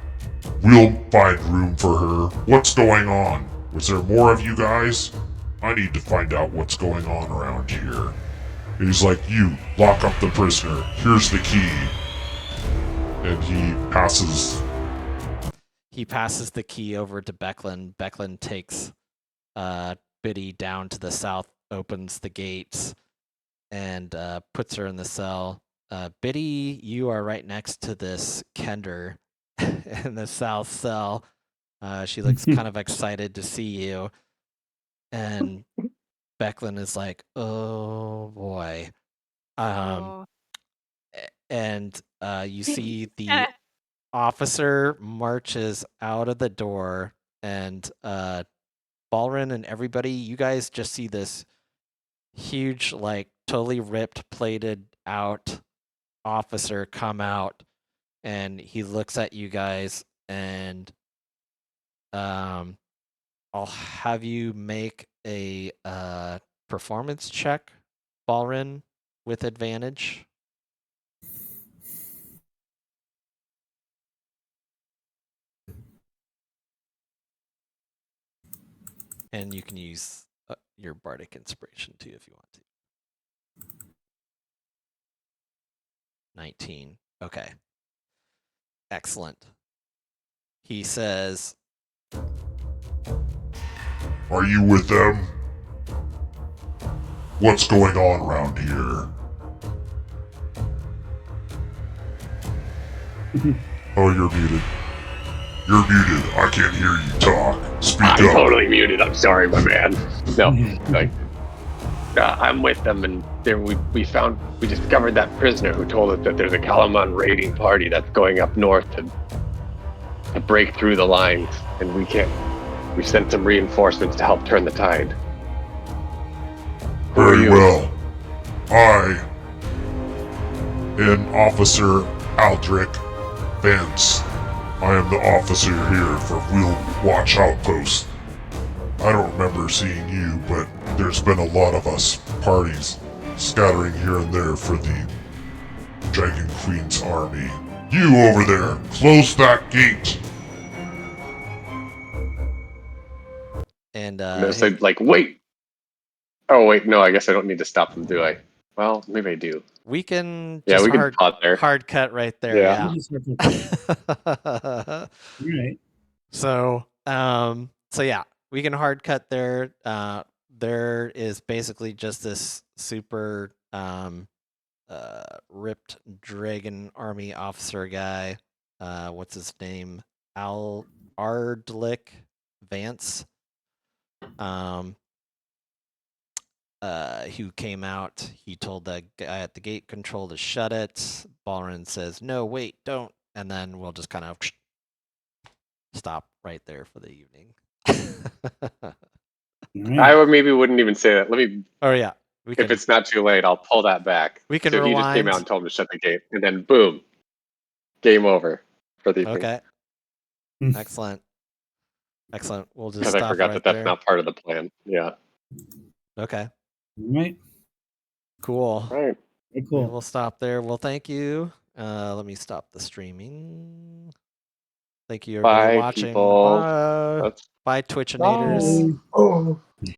We'll find room for her. What's going on? Was there more of you guys? I need to find out what's going on around here. He's like, you, lock up the prisoner. Here's the key. And he passes. He passes the key over to Becklin. Becklin takes Biddy down to the south, opens the gates, and puts her in the cell. Biddy, you are right next to this Kender in the south cell. She looks kind of excited to see you. And Becklin is like, oh boy. Oh. And you see the officer marches out of the door, and Balrin and everybody, you guys just see this huge, like, totally ripped, plated out officer come out, and he looks at you guys, and I'll have you make a performance check, Balrin, with advantage. And you can use your bardic inspiration too if you want to. 19. Okay. Excellent. He says, Are you with them? What's going on around here? Oh, you're muted. You're muted. I can't hear you talk. Speak I'm up. totally muted. I'm sorry, my man. No, like, I'm with them, and there we discovered that prisoner who told us that there's a Kalaman raiding party that's going up north to break through the lines, and we sent some reinforcements to help turn the tide. Who are Very you? well. I am Officer Aldrich Vance. I am the officer here for Wheelwatch Outpost. I don't remember seeing you, but there's been a lot of us parties scattering here and there for the Dragon Queen's army. You over there, close that gate! and I'm gonna say, like, wait. Oh wait, no, I guess I don't need to stop them, do I? Well, maybe I do. we can Yeah, just we can pause there. hard cut right there. Yeah. Yeah. Right. So yeah, we can hard cut there. There is basically just this super ripped dragon army officer guy. What's his name? Ardlick Vance. Who came out. He told the guy at the gate control to shut it. Balrin says, "No, wait, don't," and then we'll just kind of stop right there for the evening. I maybe wouldn't even say that. Let me. Oh yeah, If it's not too late, I'll pull that back. We can so he just came rewind. out and told him to shut the gate, and then boom, game over for the evening. Okay. Excellent. Excellent. We'll just Because stop I forgot right that that's there. not part of the plan. Yeah. Okay. Right. Cool. Right. Very cool. We'll stop there. Well, thank you. Let me stop the streaming. Thank you, everybody Bye, watching. people. Bye. That's Bye, Twitchinators. Bye.